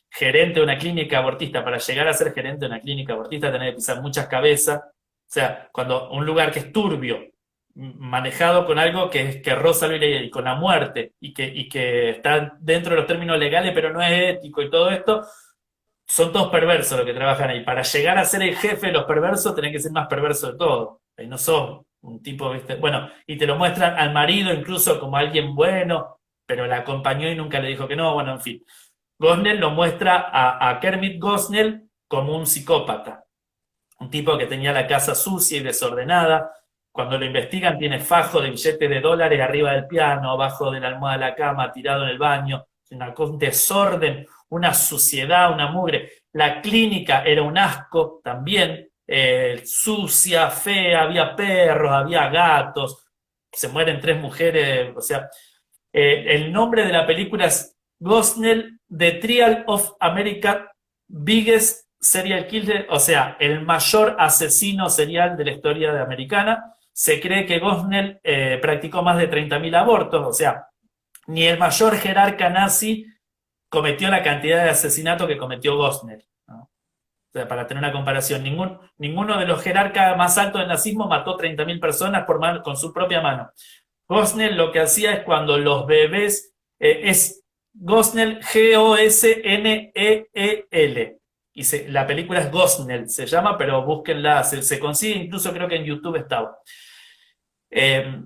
Speaker 2: gerente de una clínica abortista, para llegar a ser gerente de una clínica abortista tenés que pisar muchas cabezas. O sea, cuando un lugar que es turbio, manejado con algo que roza la ley y con la muerte, y que está dentro de los términos legales, pero no es ético y todo esto, son todos perversos los que trabajan ahí. Para llegar a ser el jefe de los perversos, tenés que ser más perverso de todo. Ahí no sos un tipo, ¿viste? Bueno, y te lo muestran al marido incluso como alguien bueno, pero la acompañó y nunca le dijo que no. Bueno, en fin. Gosnell lo muestra a Kermit Gosnell como un psicópata. Un tipo que tenía la casa sucia y desordenada. Cuando lo investigan, tiene fajo de billetes de dólares arriba del piano, abajo de la almohada de la cama, tirado en el baño. Un desorden, una suciedad, una mugre. La clínica era un asco también, sucia, fea, había perros, había gatos, se mueren 3 mujeres, o sea, el nombre de la película es Gosnell, The Trial of America's Biggest Serial Killer, o sea, el mayor asesino serial de la historia de americana. Se cree que Gosnell practicó más de 30.000 abortos, o sea, ni el mayor jerarca nazi cometió la cantidad de asesinatos que cometió Gosnell, ¿no? O sea, para tener una comparación, ninguno de los jerarcas más altos del nazismo mató 30.000 personas con su propia mano. Gosnell lo que hacía es cuando los bebés, es Gosnell, Gosnell, y la película es Gosnell, se llama, pero búsquenla, se consigue, incluso creo que en YouTube estaba. Eh,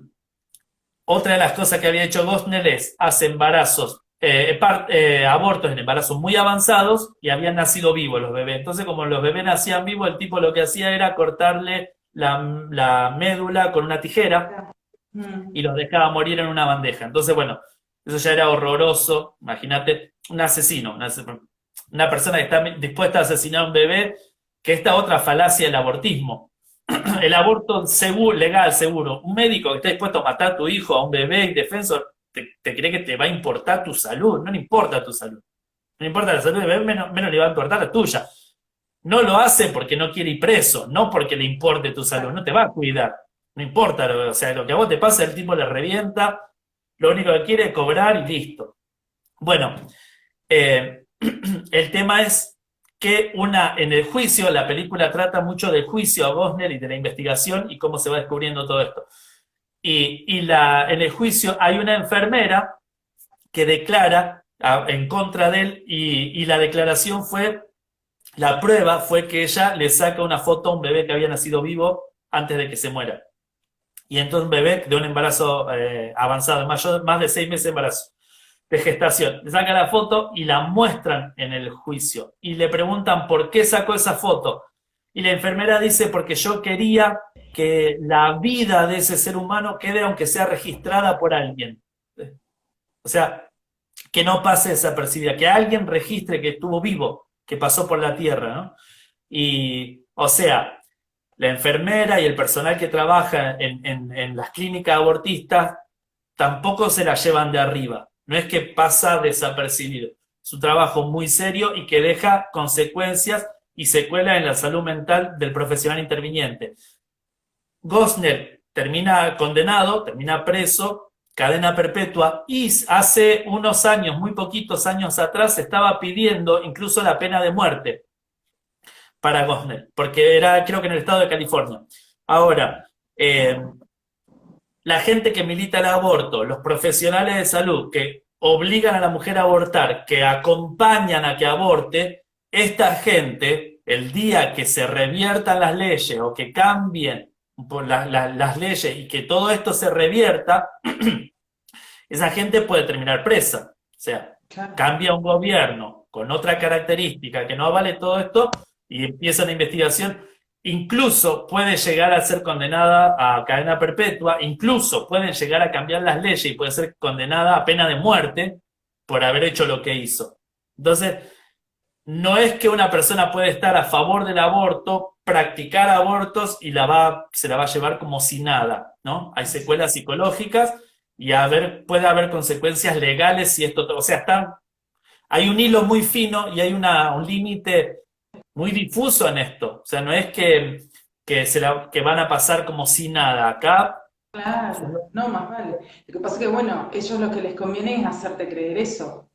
Speaker 2: Otra de las cosas que había hecho Gosnell es, hace embarazos, abortos en embarazos muy avanzados y habían nacido vivos los bebés. Entonces, como los bebés nacían vivos, el tipo lo que hacía era cortarle la médula con una tijera
Speaker 1: Mm,
Speaker 2: y los dejaba morir en una bandeja. Entonces, bueno, eso ya era horroroso. Imagínate un asesino, una persona que está dispuesta a asesinar a un bebé, que esta otra falacia del abortismo. El aborto seguro, legal, seguro. Un médico que está dispuesto a matar a tu hijo, a un bebé indefenso, te cree que te va a importar tu salud. No le importa tu salud. No le importa la salud del bebé, menos le va a importar la tuya. No lo hace porque no quiere ir preso, no porque le importe tu salud, no te va a cuidar. No importa, o sea, lo que a vos te pasa, el tipo le revienta, lo único que quiere es cobrar y listo. Bueno, eh, el tema es que en el juicio, la película trata mucho del juicio a Gosnell y de la investigación y cómo se va descubriendo todo esto. En el juicio hay una enfermera que declara en contra de él y la declaración fue, la prueba fue que ella le saca una foto a un bebé que había nacido vivo antes de que se muera. Y entonces un bebé de un embarazo avanzado, más de 6 meses de embarazo, de gestación. Le sacan la foto y la muestran en el juicio. Y le preguntan por qué sacó esa foto. Y la enfermera dice, porque yo quería que la vida de ese ser humano quede aunque sea registrada por alguien. O sea, que no pase desapercibida, que alguien registre que estuvo vivo, que pasó por la tierra, ¿no? Y, o sea, la enfermera y el personal que trabaja en las clínicas abortistas tampoco se la llevan de arriba. No es que pasa desapercibido. Es un trabajo muy serio y que deja consecuencias y secuelas en la salud mental del profesional interviniente. Gosnell termina condenado, termina preso, cadena perpetua, y hace unos años, muy poquitos años atrás, estaba pidiendo incluso la pena de muerte para Gosnell, porque era, creo que en el estado de California. Ahora, la gente que milita el aborto, los profesionales de salud que obligan a la mujer a abortar, que acompañan a que aborte, esta gente, el día que se reviertan las leyes o que cambien por las leyes y que todo esto se revierta, esa gente puede terminar presa. O sea,
Speaker 1: claro.
Speaker 2: cambia un gobierno con otra característica que no vale todo esto y empieza la investigación, incluso puede llegar a ser condenada a cadena perpetua, incluso pueden llegar a cambiar las leyes y puede ser condenada a pena de muerte por haber hecho lo que hizo. Entonces, no es que una persona puede estar a favor del aborto, practicar abortos y se la va a llevar como si nada, ¿no? Hay secuelas psicológicas y puede haber consecuencias legales si esto, o sea, hay un hilo muy fino y hay un límite muy difuso en esto. O sea, no es que van a pasar como si nada. Acá,
Speaker 1: Claro, no, más vale. Lo que pasa es que, bueno, ellos lo que les conviene es hacerte creer eso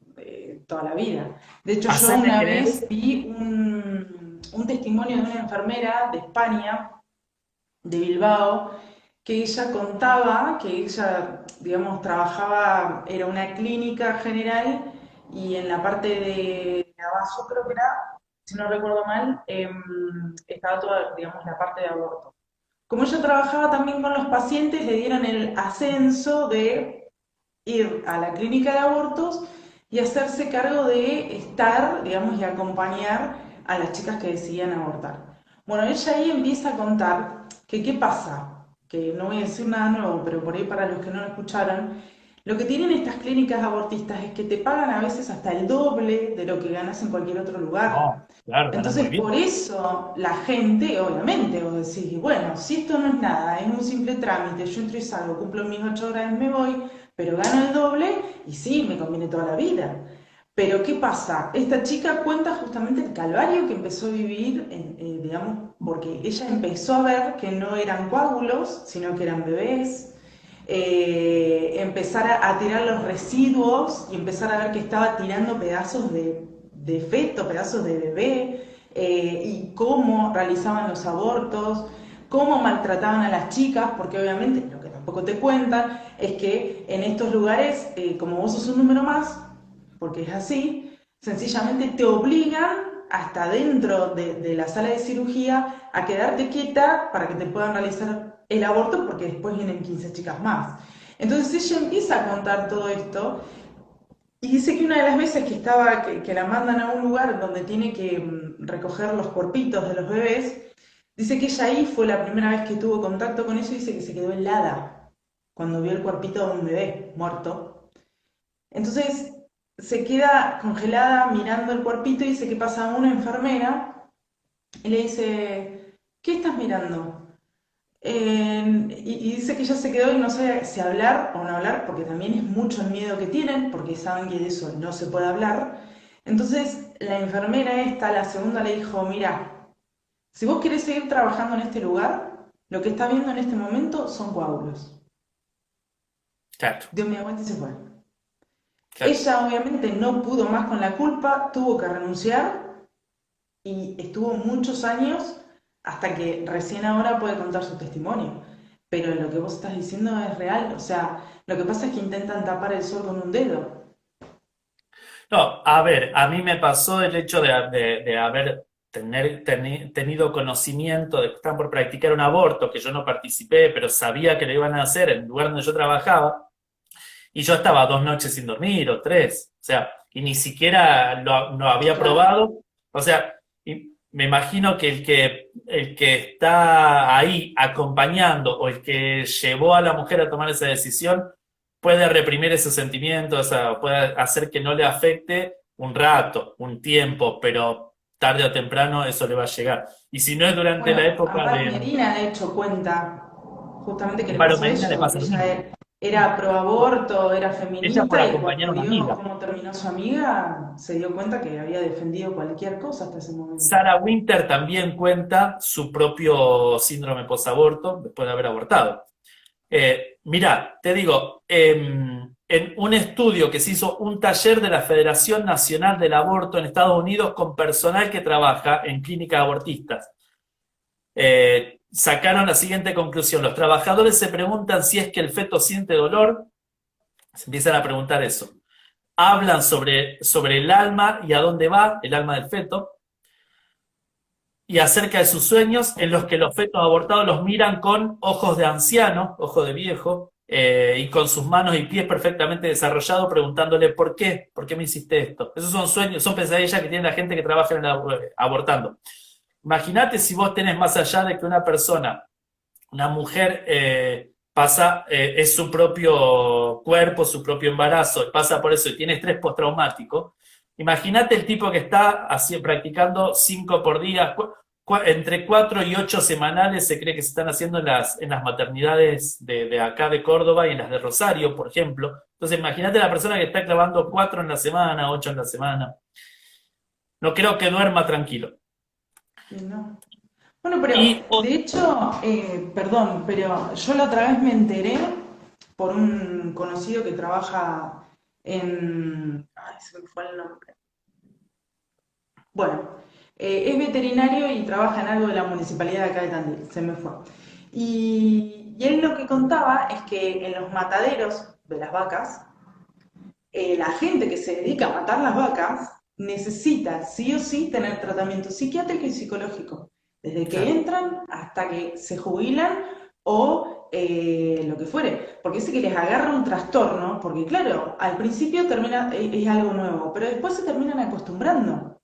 Speaker 1: toda la vida. De hecho, yo
Speaker 2: hacerte
Speaker 1: una
Speaker 2: creer.
Speaker 1: vez vi un testimonio de una enfermera de España, de Bilbao, que ella contaba que ella, digamos, trabajaba, era una clínica general y en la parte de abajo, creo que era, si no recuerdo mal, estaba toda, digamos, la parte de aborto. Como ella trabajaba también con los pacientes, le dieron el ascenso de ir a la clínica de abortos y hacerse cargo de estar, digamos, y acompañar a las chicas que decidían abortar. Bueno, ella ahí empieza a contar que qué pasa, que no voy a decir nada nuevo, pero por ahí para los que no lo escucharon, lo que tienen estas clínicas abortistas es que te pagan a veces hasta el doble de lo que ganas en cualquier otro lugar.
Speaker 2: No, claro, ganan muy
Speaker 1: Entonces,
Speaker 2: bien.
Speaker 1: por eso la gente, obviamente, vos decís, bueno, si esto no es nada, es un simple trámite, yo entro y salgo, cumplo mis 8 horas y me voy, pero gano el doble y sí, me conviene toda la vida. Pero ¿qué pasa? Esta chica cuenta justamente el calvario que empezó a vivir, digamos, porque ella empezó a ver que no eran coágulos, sino que eran bebés. empezar a tirar los residuos y empezar a ver que estaba tirando pedazos de feto, pedazos de bebé, y cómo realizaban los abortos, cómo maltrataban a las chicas, porque obviamente lo que tampoco te cuentan es que en estos lugares, como vos sos un número más, porque es así, sencillamente te obligan hasta dentro de la sala de cirugía a quedarte quieta para que te puedan realizar el aborto porque después vienen 15 chicas más. Entonces ella empieza a contar todo esto y dice que una de las veces que la mandan a un lugar donde tiene que recoger los cuerpitos de los bebés, dice que ella ahí fue la primera vez que tuvo contacto con eso y dice que se quedó helada cuando vio el cuerpito de un bebé muerto. Entonces se queda congelada mirando el cuerpito y dice que pasa una enfermera y le dice, ¿qué estás mirando? Y dice que ella se quedó y no sabe si hablar o no hablar, porque también es mucho el miedo que tienen, porque saben que de eso no se puede hablar. Entonces la enfermera esta, la segunda, le dijo, mira, si vos querés seguir trabajando en este lugar, lo que está viendo en este momento son coágulos.
Speaker 2: Claro,
Speaker 1: Dio media vuelta y se fue.
Speaker 2: claro.
Speaker 1: Ella obviamente no pudo más con la culpa, tuvo que renunciar y estuvo muchos años hasta que recién ahora puede contar su testimonio. Pero lo que vos estás diciendo es real, o sea, lo que pasa es que intentan tapar el sol con un dedo.
Speaker 2: No, a ver, a mí me pasó el hecho de haber tenido conocimiento de que estaban por practicar un aborto, que yo no participé, pero sabía que lo iban a hacer en el lugar donde yo trabajaba, y yo estaba 2 noches sin dormir o 3, o sea, y ni siquiera lo había
Speaker 1: Claro.
Speaker 2: probado, o sea, y me imagino que el que está ahí acompañando o el que llevó a la mujer a tomar esa decisión puede reprimir ese sentimiento, o sea, puede hacer que no le afecte un rato, un tiempo, pero tarde o temprano eso le va a llegar. Y si no es durante
Speaker 1: Bueno,
Speaker 2: la
Speaker 1: a
Speaker 2: época
Speaker 1: Mar
Speaker 2: de...
Speaker 1: Medina de hecho cuenta justamente que le
Speaker 2: Amparo
Speaker 1: pasó
Speaker 2: Medina le
Speaker 1: eso, que
Speaker 2: pasa lo
Speaker 1: ella
Speaker 2: mismo.
Speaker 1: era pro aborto, era
Speaker 2: Ella por
Speaker 1: feminista y
Speaker 2: acompañar a
Speaker 1: cuando
Speaker 2: una
Speaker 1: vio
Speaker 2: amiga.
Speaker 1: cómo terminó su amiga, se dio cuenta que había defendido cualquier cosa hasta ese momento.
Speaker 2: Sarah Winter también cuenta su propio síndrome posaborto después de haber abortado. Mirá, te digo, en un estudio que se hizo un taller de la Federación Nacional del Aborto en Estados Unidos con personal que trabaja en clínicas abortistas, sacaron la siguiente conclusión. Los trabajadores se preguntan si es que el feto siente dolor, se empiezan a preguntar eso. Hablan sobre el alma y a dónde va el alma del feto, y acerca de sus sueños, en los que los fetos abortados los miran con ojos de anciano, ojos de viejo, y con sus manos y pies perfectamente desarrollados, preguntándole ¿por qué me hiciste esto? Esos son sueños, son pesadillas que tiene la gente que trabaja en abortando. Imagínate si vos tenés más allá de que una persona, una mujer, es su propio cuerpo, su propio embarazo, pasa por eso y tiene estrés postraumático. Imagínate el tipo que está así, practicando 5 por día, entre 4 y 8 semanales se cree que se están haciendo en las maternidades de acá de Córdoba y en las de Rosario, por ejemplo. Entonces imagínate la persona que está clavando 4 en la semana, 8 en la semana. No creo que duerma tranquilo.
Speaker 1: Y no. Bueno, pero
Speaker 2: Y
Speaker 1: de hecho, perdón, pero yo la otra vez me enteré por un conocido que trabaja en... Ay, se me fue el nombre. Bueno, es veterinario y trabaja en algo de la municipalidad de acá de Tandil, se me fue. Y él lo que contaba es que en los mataderos de las vacas, la gente que se dedica a matar las vacas necesita sí o sí tener tratamiento psiquiátrico y psicológico, desde que
Speaker 2: claro,
Speaker 1: entran hasta que se jubilan o lo que fuere, porque dice que les agarra un trastorno, porque claro, al principio termina, es algo nuevo, pero después se terminan acostumbrando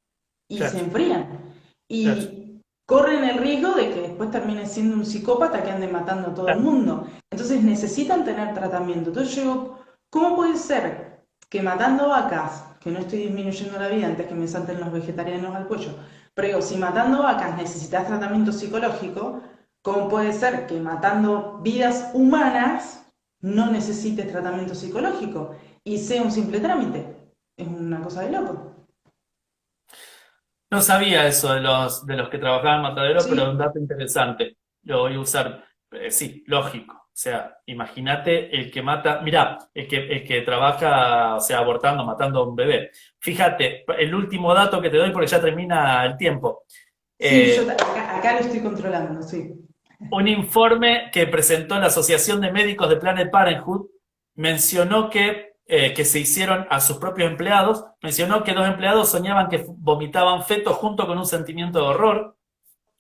Speaker 1: y se
Speaker 2: claro,
Speaker 1: enfrían
Speaker 2: claro,
Speaker 1: y corren el riesgo de que después termine siendo un psicópata que ande matando a todo el
Speaker 2: claro.
Speaker 1: mundo. Entonces necesitan tener tratamiento. Entonces yo digo, ¿cómo puede ser que matando vacas, que no estoy disminuyendo la vida antes que me salten los vegetarianos al cuello, pero digo, si matando vacas necesitas tratamiento psicológico, ¿cómo puede ser que matando vidas humanas no necesites tratamiento psicológico y sea un simple trámite? Es una cosa de loco.
Speaker 2: No sabía eso de los que trabajaban en Matadero, pero es un
Speaker 1: Sí,
Speaker 2: dato interesante. Lo voy a usar. Sí, lógico. sea, imagínate el que mata, mirá, el que trabaja, o sea, abortando, matando a un bebé. Fíjate, el último dato que te doy porque ya termina el tiempo.
Speaker 1: Sí,
Speaker 2: Eh,
Speaker 1: acá lo estoy controlando, sí.
Speaker 2: un informe que presentó la Asociación de Médicos de Planned Parenthood mencionó que se hicieron a sus propios empleados, mencionó que 2 empleados soñaban que vomitaban fetos junto con un sentimiento de horror,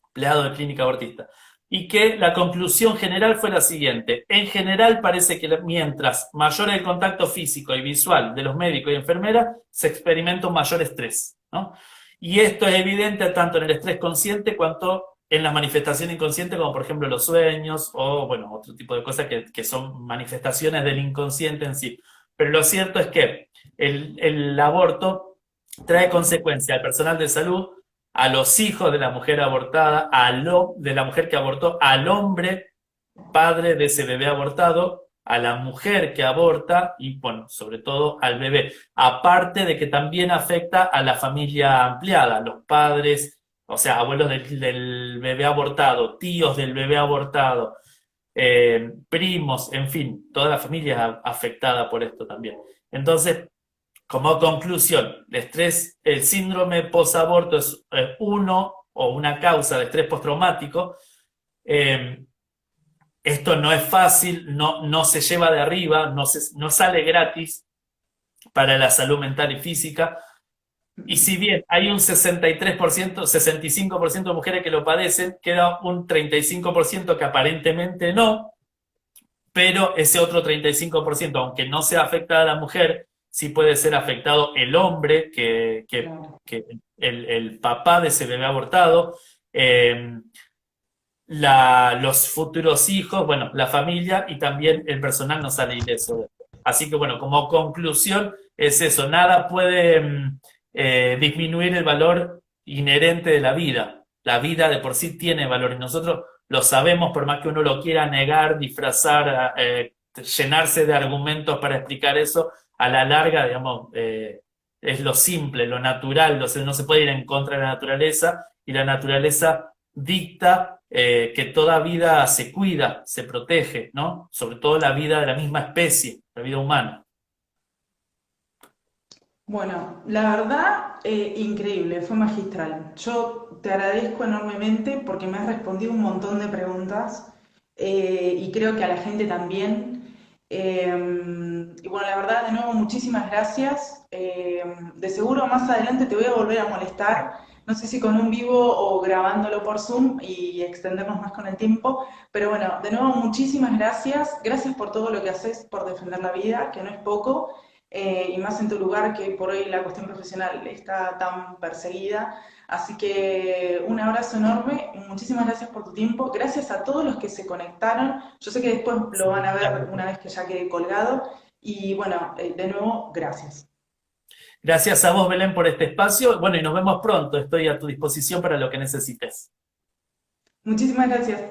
Speaker 2: empleado de clínica abortista, y que la conclusión general fue la siguiente. En general parece que mientras mayor el contacto físico y visual de los médicos y enfermeras, se experimenta un mayor estrés, ¿no? Y esto es evidente tanto en el estrés consciente cuanto en las manifestaciones inconscientes, como por ejemplo los sueños o, bueno, otro tipo de cosas que son manifestaciones del inconsciente en sí. Pero lo cierto es que el aborto trae consecuencias al personal de salud, a los hijos de la mujer abortada, de la mujer que abortó, al hombre padre de ese bebé abortado, a la mujer que aborta y, bueno, sobre todo al bebé. Aparte de que también afecta a la familia ampliada, los padres, o sea, abuelos del bebé abortado, tíos del bebé abortado, primos, en fin, toda la familia es afectada por esto también. Entonces, como conclusión, el síndrome posaborto es uno o una causa de estrés postraumático. Eh, Esto no es fácil, no se lleva de arriba, no sale gratis para la salud mental y física. Y si bien hay un 63%, 65% de mujeres que lo padecen, queda un 35% que aparentemente no, pero ese otro 35%, aunque no sea afectada la mujer, sí puede ser afectado el hombre,
Speaker 1: Claro.
Speaker 2: que el papá de ese bebé abortado, eh, los futuros hijos, bueno, la familia y también el personal no sale ileso. Así que bueno, como conclusión es eso, nada puede disminuir el valor inherente de la vida. La vida de por sí tiene valor y nosotros lo sabemos por más que uno lo quiera negar, disfrazar, llenarse de argumentos para explicar eso, a la larga, digamos, es lo simple, lo natural, no se puede ir en contra de la naturaleza y la naturaleza dicta que toda vida se cuida, se protege, ¿no? Sobre todo la vida de la misma especie, la vida humana.
Speaker 1: Bueno, la verdad, increíble, fue magistral. Yo te agradezco enormemente porque me has respondido un montón de preguntas y creo que a la gente también. Y bueno, la verdad, de nuevo, muchísimas gracias. De seguro más adelante te voy a volver a molestar, no sé si con un vivo o grabándolo por Zoom y extendernos más con el tiempo. Pero bueno, de nuevo, muchísimas gracias. Gracias por todo lo que haces por defender la vida, que no es poco y más en tu lugar que por hoy la cuestión profesional está tan perseguida. Así que un abrazo enorme, muchísimas gracias por tu tiempo, gracias a todos los que se conectaron, yo sé que después lo van a ver una vez que ya quede colgado y bueno, de nuevo, gracias.
Speaker 2: Gracias a vos, Belén, por este espacio. Bueno, y nos vemos pronto. Estoy a tu disposición para lo que necesites.
Speaker 1: Muchísimas gracias.